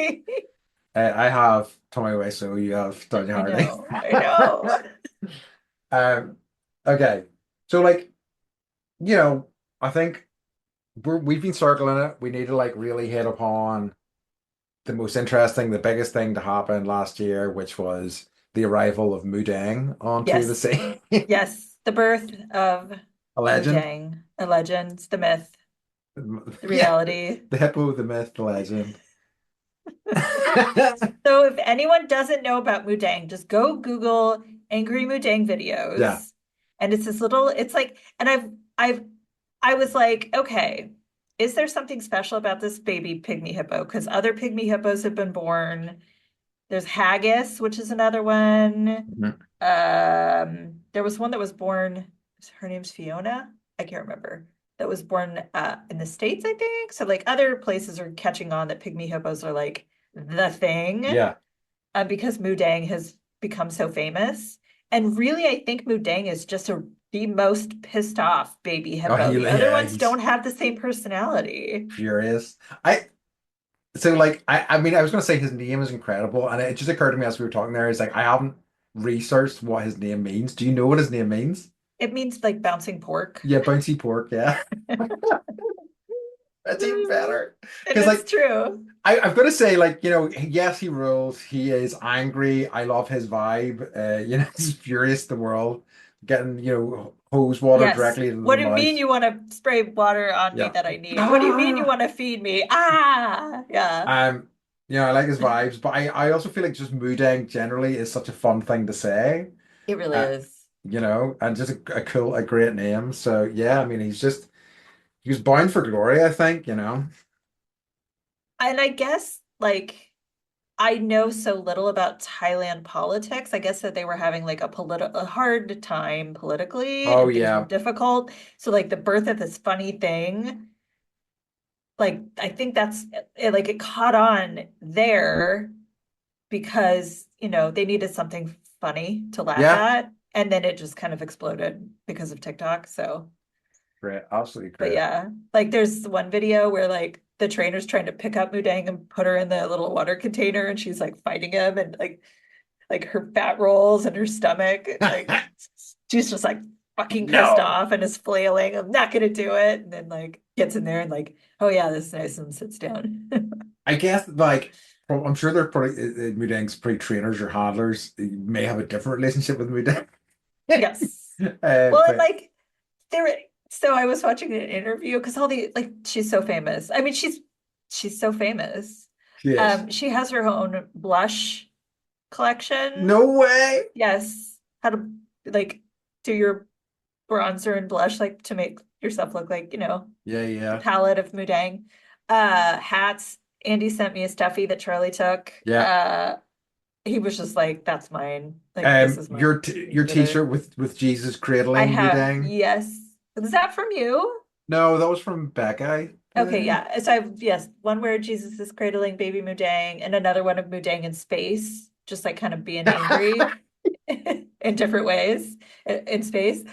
I have Tommy Wiseau, you have Tanya I Harding. know. I know. Um, okay. So like, you know, I think we've been circling it. We need to like really hit upon the most interesting, the biggest thing to happen last year, which was the arrival of Mudang onto the Yes. scene. Yes. The birth of A legend. Mudang, a legend, the myth, the Yeah, reality. the hippo, the myth, the legend. So if anyone doesn't know about Mudang, just go Google angry Mudang Yeah. videos. And it's this little, it's like, and I was like, okay, is there something special about this baby pygmy hippo? Because other pygmy hippos have been born. There's haggis, which is another one. Mhm. There was one that was born, her name's Fiona. I can't remember. That was born in the States, I think. So like other places are catching on that pygmy hippos are like the thing Yeah. because Mudang has become so famous. And really, I think Mudang is just the most pissed off baby Oh, hippo. The other yeah, ones he's don't have the same personality. furious. I so like I mean I was gonna say his name is incredible, and it just occurred to me as we were talking there, is like I haven't researched what his name means. Do you know what his name means? It means like bouncing pork. Yeah, bouncy pork, yeah. That's even better. And Because it's like true. I've got to say, like, yes, he rules. He is angry. I love his vibe. He's furious at the world, getting, hose water Yes. directly into the What do you mean mouth. you want to spray water on me Yeah. that I need? What do you mean you Ah! want to feed me? Ah, yeah, Um, I like his vibes, but I also feel like just Mudang generally is such a fun thing to say. it really Uh, is. and just a great name. So yeah, I mean, he was bound for glory, I think, And I guess like I know so little about Thailand politics. I guess that they were having like a hard time politically Oh and things were yeah. difficult. So like the birth of this funny thing, like I think like it caught on there because, they needed something funny to laugh Yeah. at. And then it just kind of exploded because of TikTok. So, Great. Absolutely but great. yeah, like there's one video where like the trainer's trying to pick up Mudang and put her in the little water container and she's like fighting him and like her fat rolls and her stomach, like she's just like fucking pissed No. off and is flailing. I'm not gonna do it. And then like gets in there and like, oh yeah, this is nice and sits down. I guess like I'm sure they're probably Mudang's probably trainers or handlers. They may have a different relationship with Mudang. Yes. Well, and But like there so I was watching an interview because all the like she's so famous. I mean, she's so famous. she is. She has her own blush collection. No way. Yes. How to like do your bronzer and blush like to make yourself look like, Yeah, the yeah. palette of Mudang. Hats. Andy sent me a stuffy that Charlie took. Yeah. He was just like, that's mine. Like this is mine. You Your can get it. t-shirt with Jesus I cradling have, Mudang. yes. Is that from you? No, that was from Becca, I Okay, think. yeah. So I have, yes, one where Jesus is cradling baby Mudang and another one of Mudang in space, just like kind of being angry in different ways in space.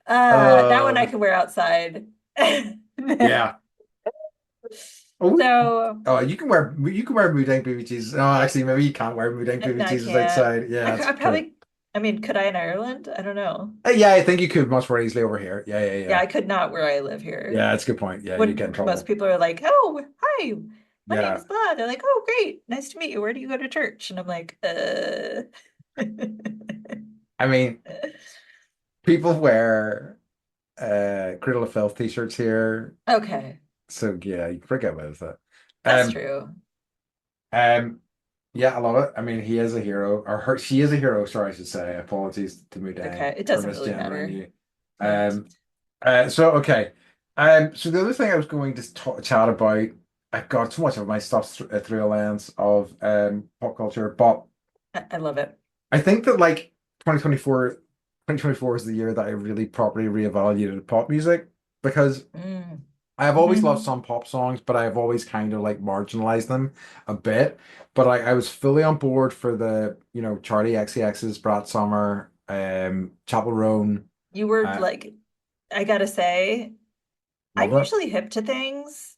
That one I Uh, can wear outside. yeah. Oh, So oh, you can wear Mudang baby Jesus. Oh, actually, maybe you can't wear Mudang baby no, I Jesus can't. outside. Yeah, that's I true. probably, I mean, could I in Ireland? I don't know. Yeah, I think you could much more easily over here. Yeah, yeah, Yeah, yeah. I could not where I live here. Yeah, that's a good point. Yeah, you get in When most trouble. people are like, "Oh, hi, my name Yeah. is blah," they're like, "Oh, great, nice to meet you. Where do you go to church?" And I'm like, I mean, people wear Cradle of Filth t-shirts here. Okay, So yeah, you can forget about it. that's Um, true. um, yeah, I love it. I mean, he is a hero, or she is a hero, sorry, I should say. Apologies to Mudang Okay, it for doesn't really misgendering matter. you. Yeah. Um, okay. So the other thing I was going to chat about, I've got so much of my stuff through a lens of pop culture, but I love it. I think that like 2024. 2024 is the year that I really properly reevaluated pop music because Mm. I have always loved Hmm. some pop songs, but I have always kind of like marginalized them a bit. But I was fully on board for the, Charlie XCX's Brat Summer, Chapel Roan, You were uh, like, I gotta say, I'm love it. usually hip to things.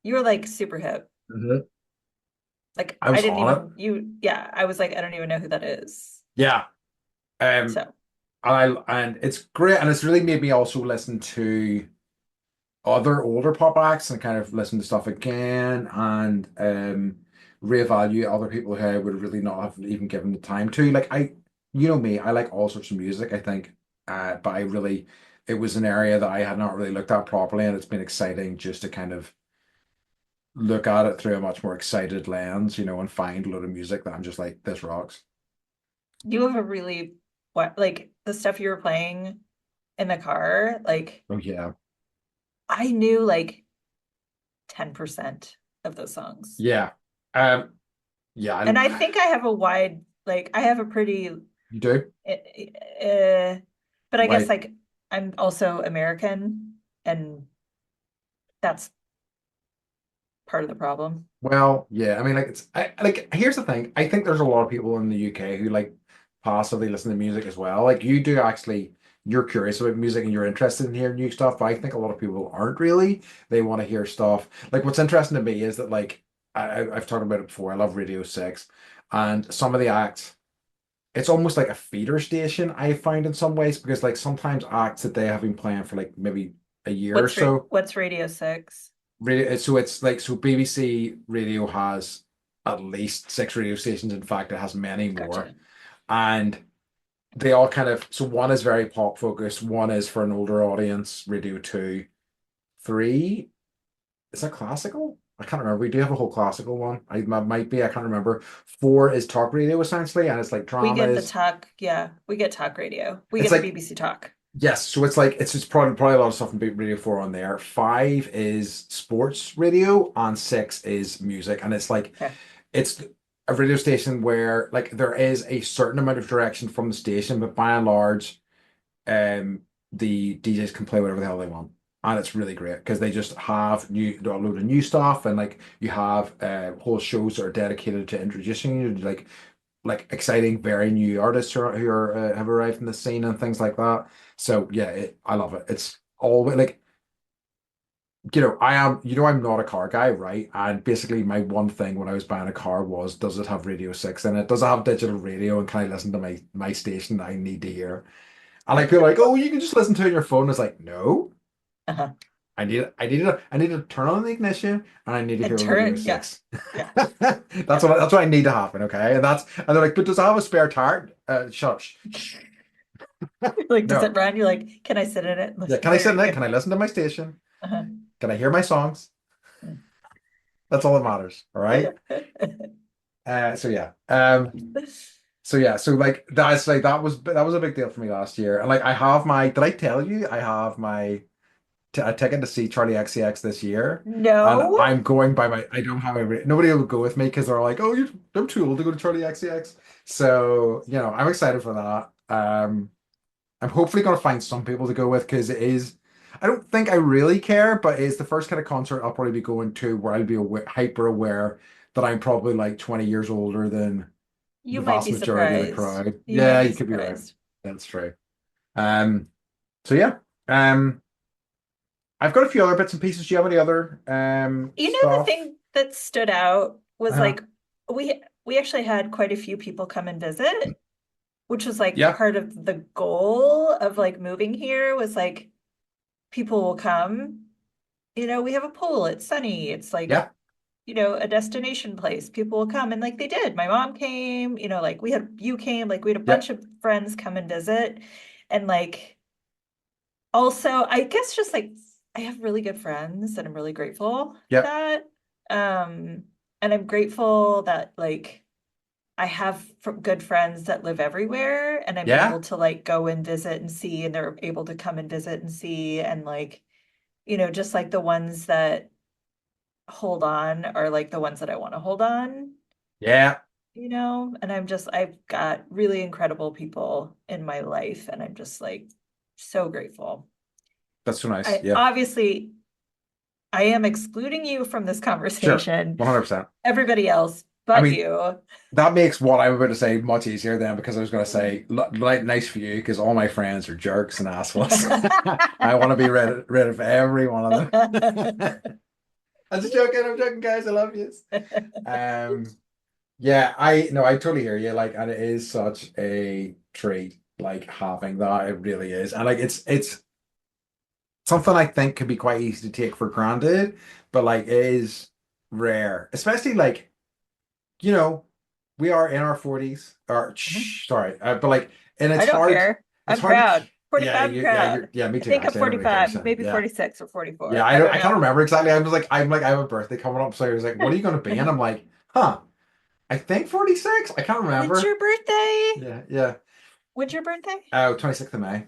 You were like super hip. Mhm. Like I I was didn't on it. even yeah, I was like, I don't even know who that is. Yeah. Um, So and it's great, and it's really made me also listen to other older pop acts and kind of listen to stuff again and reevaluate other people who I would really not have even given the time to. Like you know me, I like all sorts of music, I think. But it was an area that I had not really looked at properly, and it's been exciting just to kind of look at it through a much more excited lens, and find a load of music that I'm just like, this rocks. you have a really what like the stuff you were playing in the car, like Oh yeah. I knew like 10% of those songs. Yeah. Um, yeah, And I think I have a wide, like I have a pretty you do? but I guess Right. like I'm also American and that's part of the problem. Well, yeah, I mean, like here's the thing. I think there's a lot of people in the UK who like passively listen to music as well. Like you do actually, you're curious about music and you're interested in hearing new stuff, but I think a lot of people aren't really. They want to hear stuff. Like what's interesting to me is that like I've talked about it before. I love Radio 6, and some of the acts, it's almost like a feeder station, I find in some ways, because like sometimes acts that they have been playing for like maybe a year or so. What's Radio 6? Radio, so it's like so BBC Radio has at least six radio stations. In fact, it has many more. Gotcha. And they all kind of so one is very pop focused, one is for an older audience, Radio 2. 3, is that classical? I can't remember. We do have a whole classical one. Might be, I can't remember. 4 is talk radio essentially, and it's like We get the dramas. talk, yeah, we get talk radio. We It's get the like BBC talk. yes, so it's like it's just probably a lot of stuff from Radio 4 on there. 5 is sports radio, and 6 is music. And it's like Okay. it's a radio station where like there is a certain amount of direction from the station, but by and large, the DJs can play whatever the hell they want. And it's really great because they just have a load of new stuff, and like you have whole shows that are dedicated to introducing you to like exciting, very new artists who have arrived in the scene and things like that. So yeah, I love it. It's always like I'm not a car guy, right? And basically, my one thing when I was buying a car was, does it have Radio 6 in it? Does it have digital radio? And can I listen to my station that I need to hear? And like people are like, oh, you can just listen to it on your phone. It's like, no, Uh-huh. I need to turn on the ignition and I need to And hear Radio turn, yeah, 6. yeah, That's yeah. what I need to happen, okay? And they're like, but does it have a spare tire? Shut up. Shh. Like, does No. it run? You're like, can I sit in it and Yeah, listen? can I sit There in you it? go. Can I listen to my station? Uh-huh. Can I hear my songs? That's all that matters. All right. So yeah. So like that was a big deal for me last year. And like I have my did I tell you I have my t a ticket to see Charlie XCX this year, and No. I'm going by my I don't have nobody will go with me because they're like, oh, I'm too old to go to Charlie XCX. So I'm excited for that. I'm hopefully gonna find some people to go with because it is. I don't think I really care, but it's the first kind of concert I'll probably be going to where I'll be hyper aware that I'm probably like 20 years older than You the might vast be majority of the surprised. crowd. You might Yeah, be you could be right. surprised. That's true. Um, so yeah. Um, I've got a few other bits and pieces. Do you have any other You know, the stuff? thing that stood out was Uh, like we actually had quite a few people come and visit, which was like yeah, part of the goal of like moving here was like people will come. You know, we have a pool, it's sunny, it's like, yeah, a destination place. People will come and like they did. My mom came, like you came, like we had a yeah, bunch of friends come and visit. And like also, I guess just like I have really good friends and I'm really grateful for yeah, that. Um, and I'm grateful that like I have good friends that live everywhere and I'm yeah, able to like go and visit and see, and they're able to come and visit and see. And like, just like the ones that hold on are like the ones that I want to hold on. yeah. and I've got really incredible people in my life, and I'm just like so grateful. That's so nice. I Yeah, obviously I am excluding you from this sure, conversation, 100%. everybody else I but mean, you. that makes what I'm about to say much easier then because I was going to say, like, nice for you because all my friends are jerks and assholes. I want to be rid of every one of them. I'm just joking. I'm joking, guys. I love you. Um, yeah, I totally hear you. Like, and it is such a treat, like having that. It really is, and like it's something I think can be quite easy to take for granted, but like it is rare, especially like you know, we are in our 40s, or sorry, but like, and I don't care. it's I'm hard to, proud. yeah, 45 and yeah, proud. yeah, me I too. think I'm Actually, I don't really care. 45, So, maybe yeah, 46 or yeah, 44. I don't I can't know. remember exactly. I have a birthday coming up, so I was like, what are you going to be? And I'm like, huh, I think 46. I can't When's remember. your birthday? Yeah, yeah. When's your birthday? Oh, 26th of May.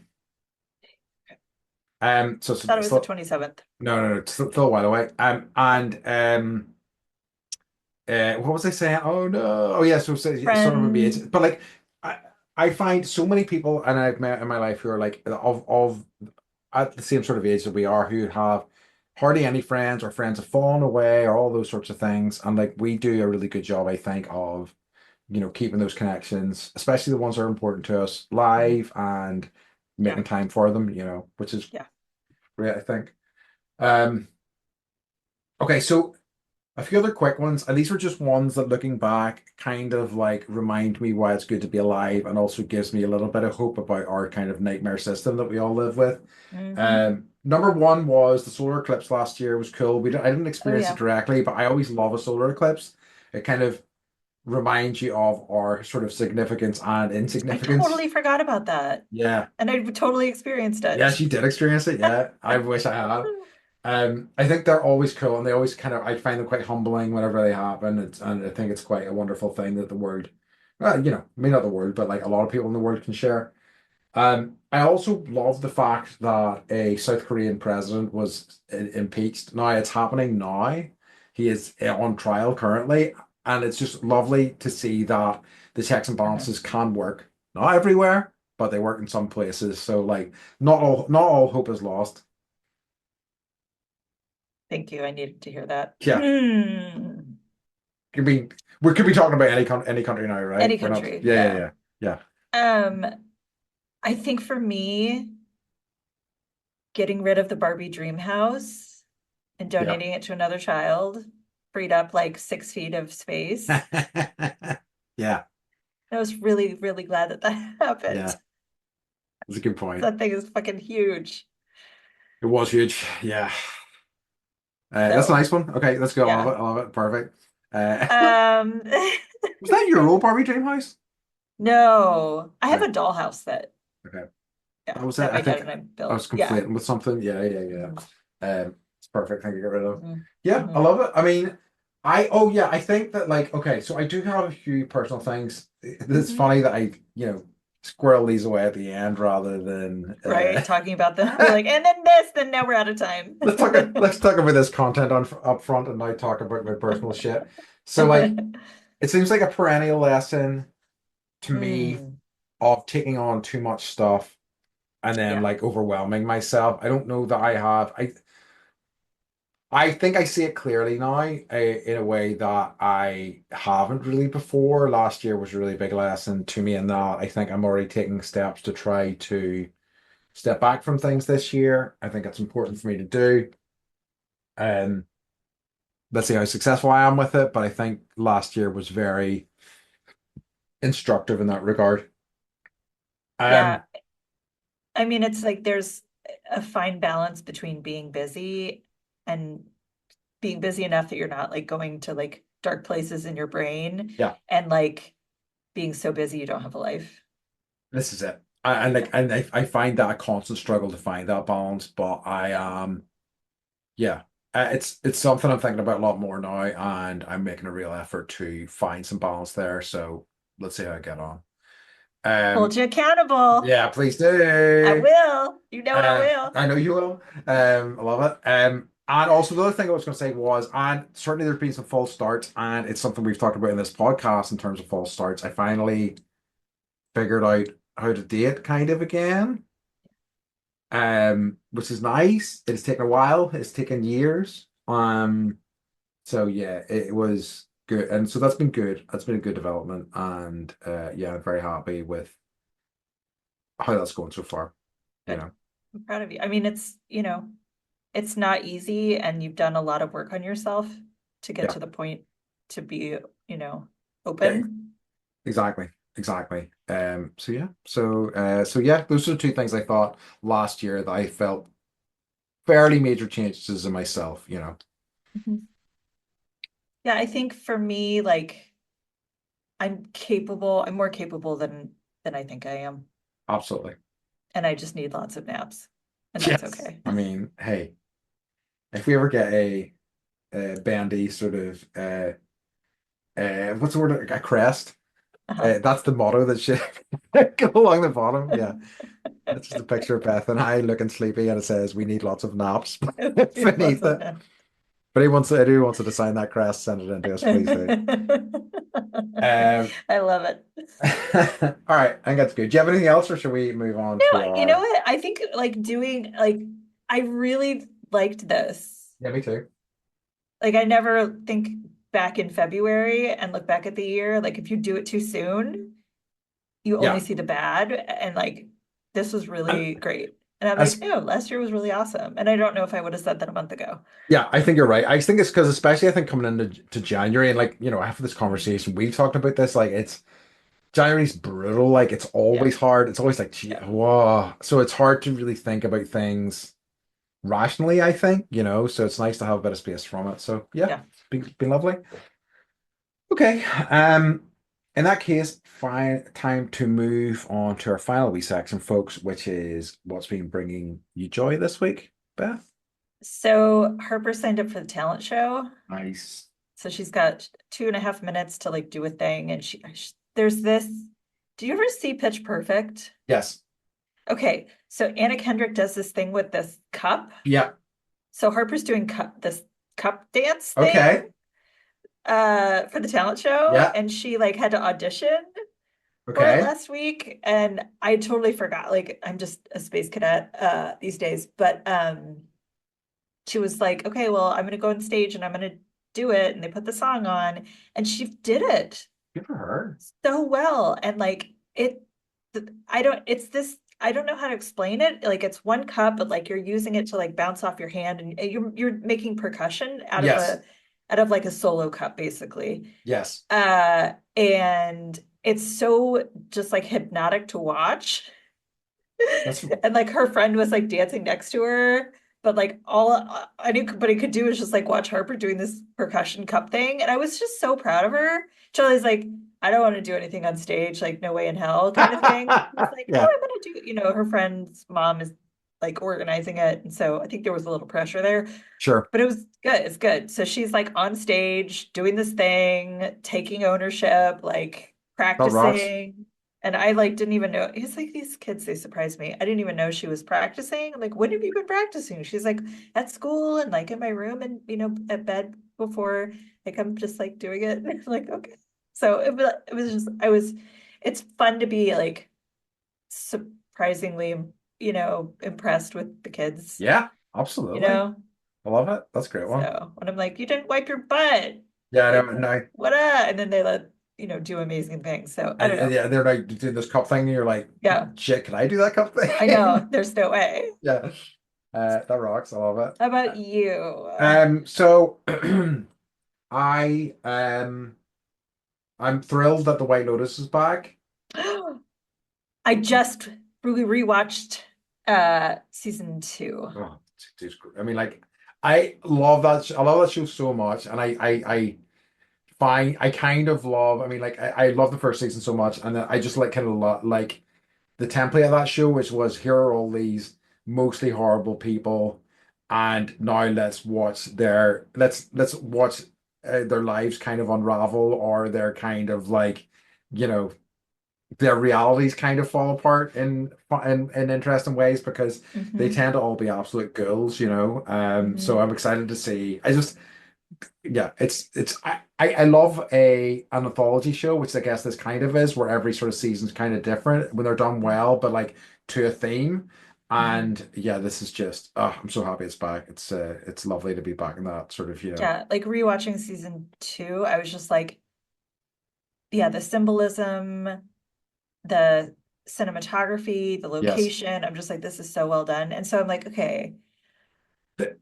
Thought it was the So 27th. no, it's still a while away. And what was I saying? Oh no. Oh yeah, yeah, sort of a Friend. age. But like I I find so many people and I've met in my life who are like of at the same sort of age that we are who have hardly any friends or friends have fallen away or all those sorts of things. And like we do a really good job, I think, of keeping those connections, especially the ones that are important to us, Mhm. live and Yeah. making time for them, which is Yeah. great, I think. Um, okay, so a few other quick ones, and these were just ones that looking back kind of like remind me why it's good to be alive and also gives me a little bit of hope about our kind of nightmare system that we all live with. Hmm. Number one was the solar eclipse last year was cool. I didn't Oh experience it yeah. directly, but I always love a solar eclipse. It kind of reminds you of our sort of significance and I insignificance. totally forgot about that. Yeah. And I totally experienced it. Yes, you did experience it. Yeah. I wish I had. I think they're always cool and they always kind of I find them quite humbling whenever they happen. And I think it's quite a wonderful thing that the world, well, maybe not the world, but like a lot of people in the world can share. I also love the fact that a South Korean president was impeached. Now it's happening now. He is on trial currently, and it's just lovely to see that the checks and Mhm. balances can work. Not everywhere, but they work in some places. So like not all hope is lost. Thank you. I needed to hear that. Yeah. Could be we could be talking about any country now, right? Any We're not. country, Yeah, yeah, yeah. yeah, yeah. Um, I think for me, getting rid of the Barbie dream house and Yeah. donating it to another child freed up like 6 feet of space. Yeah, I was really, really glad that that happened. yeah. That's a good point. That thing is fucking huge. It was huge. Yeah. That's a So, nice one. Okay, let's go. I love yeah. it. I love it. Perfect. Uh, Um, was that your old Barbie dream house? no, I have Okay. a dollhouse that, Okay. yeah, That was it. that I my dad think and I I built. was Yeah. conflating with something. Yeah, yeah, yeah. Mhm. It's perfect thing to get rid of. Mhm. Yeah, I Mhm. love it. I mean, oh yeah, I think that like okay, so I do have a few personal things. It's Mhm. funny that I squirrel these away at the end rather than Right, talking about them. We're like, and then this, then now we're out of time. let's talk about this content on up front and now talk about my personal shit. So like it seems like a perennial lesson to me Mm, of taking on too much stuff and then yeah. like overwhelming myself. I don't know that I have. I think I see it clearly now, in a way that I haven't really before. Last year was a really big lesson to me in that I think I'm already taking steps to try to step back from things this year. I think it's important for me to do. And let's see how successful I am with it. But I think last year was very instructive in that regard. Um, Yeah. I mean, it's like there's a fine balance between being busy and being busy enough that you're not like going to like dark places in your brain yeah, and like being so busy you don't have a life. this is it. And like, Yeah. and I find that a constant struggle to find that balance. But Yeah. yeah, it's something I'm thinking about a lot more now, and I'm making a real effort to find some balance there. So let's see how I get on. Hold Um, you accountable. yeah, please I do. will. You know I will. I know you will. I love it. And also the other thing I was going to say was, and certainly there's been some false starts, and it's something we've talked about in this podcast in terms of false starts. I finally figured out how to date kind of again, which is nice. It's taken a while. It's taken years. So yeah, it was good, and so that's been good. That's been a good development, and yeah, I'm very happy with how that's going so far. You Good. know, I'm proud of you. I mean, it's not easy and you've done a lot of work on yourself to get yeah, to the point to be, yeah, open. exactly, exactly. So yeah, those are the two things I thought last year that I felt fairly major changes in myself. Mhm. Yeah, I think for me, like I'm more capable than I think I am. Absolutely. And I just need lots of naps. And that's Yes. okay. I mean, hey, if we ever get a bandy sort of what's the word? A crest. Uh-huh. That's the motto that should go along the bottom. Yeah. It's just a picture of Beth and I looking sleepy, and it says we need lots of naps Lots beneath of it. naps. But he wants I do wants to design that crest, send it into us, please do. Um, I love it. all right, I think that's good. Do you have anything else, or should we move on No, to you know our? what? I think I really liked this. Yeah, me too. Like I never think back in February and look back at the year. Like if you do it too soon, you only Yeah, see the bad. And like this was and really great. And I'm like, as no, last year was really awesome. And I don't know if I would have said that a month ago. yeah, I think you're right. I think it's because especially I think coming into January and like after this conversation we've talked about this like it's January's brutal. Like it's Yeah, always hard. It's always like gee, yeah, whoa. So it's hard to really think about things rationally, I think, so it's nice to have a bit of space from it. So yeah, yeah. been lovely. Okay. In that case, fine time to move on to our final wee section, folks, which is what's been bringing you joy this week, Beth. So Harper signed up for the talent show. Nice. So she's got 2.5 minutes to like do a thing. And there's this. Do you ever see Pitch Perfect? Yes. Okay, so Anna Kendrick does this thing with this cup. Yeah. So Harper's doing this cup dance thing Okay. for the talent show, Yeah. and she like had to audition for it Okay. last week, and I totally forgot. Like I'm just a space cadet these days, but she was like, okay, well, I'm gonna go on stage and I'm gonna do it, and they put the song on, and she did it Good for her. so well, and like it I don't it's this I don't know how to explain it. Like it's one cup, but like you're using it to like bounce off your hand, and you're making percussion Yes. out of like a solo cup basically. Yes. And it's so just like hypnotic to watch. That's And like her friend was like dancing next to her, but like all anybody could do is just like watch Harper doing this percussion cup thing. And I was just so proud of her. Charlie's like, I don't want to do anything on stage, like no way in hell kind of thing. It's like, oh, yeah. I'm gonna do, her friend's mom is like organizing it. And so I think there was a little pressure there, Sure. but it was good. It's good. So she's like on stage doing this thing, taking ownership, like That rocks. practicing. And I like didn't even know. It's like these kids, they surprised me. I didn't even know she was practicing. I'm like, when have you been practicing? She's like, at school and like in my room and at bed before. Like I'm just like doing it. I'm like, okay. So it was just it's fun to be like surprisingly, impressed with the kids, Yeah, you absolutely. know? I love it. That's a great one. So when I'm like, you didn't wipe your butt, Yeah, I like know. No, what up? And then they let, do amazing things. So I don't and know. yeah, they're like doing this cup thing, and you're like, Yeah, shit, can I do that cup I know. thing? There's no way. Yeah. That rocks. I love it. How about you? So I I'm thrilled that the White Lotus is back. I just really rewatched season two. Oh, it's great. I mean, like, I love that. I love that show so much, and I find I kind of love. I mean, like, I love the first season so much, and then I just like kind of like the template of that show, which was here are all these mostly horrible people, and now let's watch their lives kind of unravel, or they're kind of like, you know. their realities kind of fall apart in interesting ways because they Hmm. tend to all be absolute ghouls, you know. So Hmm. I'm excited to see. I just yeah, I love an anthology show, which I guess this kind of is, where every sort of season's kind of different when they're done well, but like to a theme. Hmm. And yeah, this is just I'm so happy it's back. It's lovely to be back in that sort of, Yeah, like rewatching season two, I was just like, yeah, the symbolism, the cinematography, the yes. location, I'm just like, this is so well done. And so I'm like, okay. The,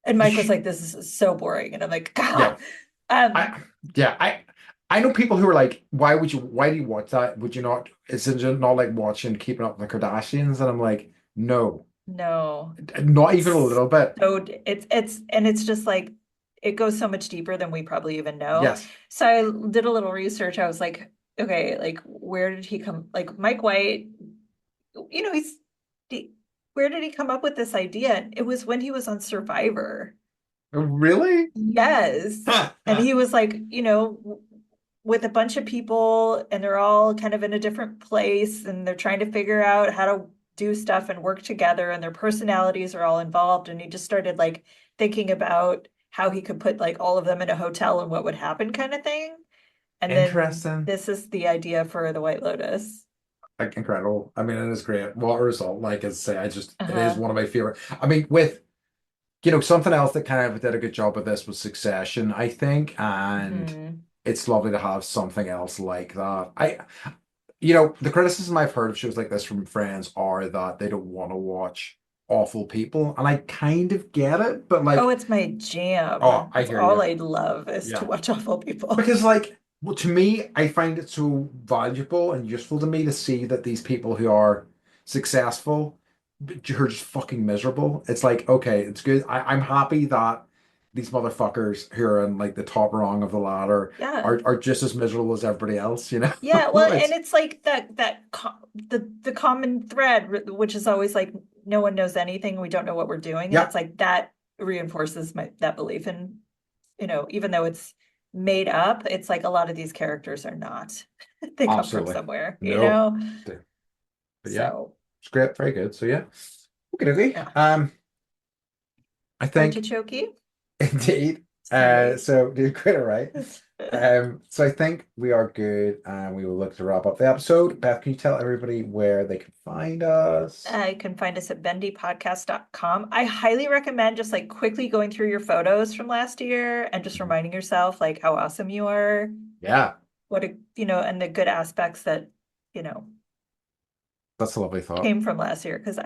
And the Mike was sh like, this is so boring. And I'm like, yeah. God. Um, I yeah, I know people who are like, why do you watch that? Would you not, is it just not like watching Keeping Up with the Kardashians? And I'm like, no, no. not even a It's little bit. it's just like it goes so much deeper than we probably even know. Yes. So I did a little research. I was like, okay, like where did he come? Like Mike White, you know, he, where did he come up with this idea? And it was when he was on Survivor. Really? Yes. And he was like, with a bunch of people and they're all kind of in a different place and they're trying to figure out how to do stuff and work together and their personalities are all involved. And he just started like thinking about how he could put like all of them in a hotel and what would happen kind of thing. And then Interesting. this is the idea for the White Lotus. Like incredible. I mean, it is great. What a result. Like I say, it is Uh-huh. one of my favorite. I mean, with something else that kind of did a good job with this was Succession, I think, and Hmm. it's lovely to have something else like that. The criticism I've heard of shows like this from friends are that they don't want to watch awful people, and I kind of get it, but Oh, like, it's my oh, jam. I That's hear all you. I love is to Yeah. watch awful people. Because like, well, to me, I find it so valuable and useful to me to see that these people who are successful, who are just fucking miserable. It's like, okay, it's good. I'm happy that these motherfuckers who are in like the top rung of the ladder Yeah. are just as miserable as everybody else, you know? Yeah, well, and It's it's like the common thread, which is always like no one knows anything, we don't know what we're doing, and yeah, it's like that reinforces my that belief in, even though it's made up, it's like a lot of these characters are not. They come from absolutely. somewhere, No. But yeah, So it's great, very good. So yeah. Okay, okay. yeah, I think artichoke, indeed. sweet. So did quite all right. So I think we are good, and we will look to wrap up the episode. Beth, can you tell everybody where they can find us? You can find us at bendypodcast.com. I highly recommend just like quickly going through your photos from last year and just Mhm. reminding yourself like how awesome you are, Yeah, and the good aspects that, you know, that's a lovely thought. came from last year. Because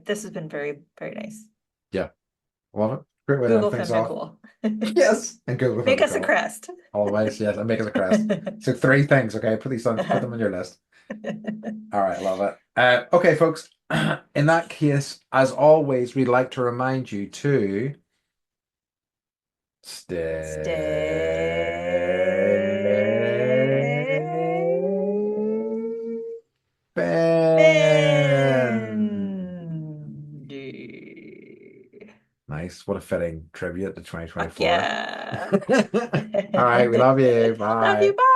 this has been very, very nice. Yeah, love it. Great way to end Google things off. Femicool. Yes, and go with Make us a Emicall. crest. Always, yes, and make it a crest. So three things, okay? Put them on your list. All right, love it. Okay, folks. In that case, as always, we'd like to remind you to stay Bendy. nice. What a fitting tribute to Fuck 2024. yeah. All right, we love you. Love you. Bye. Bye.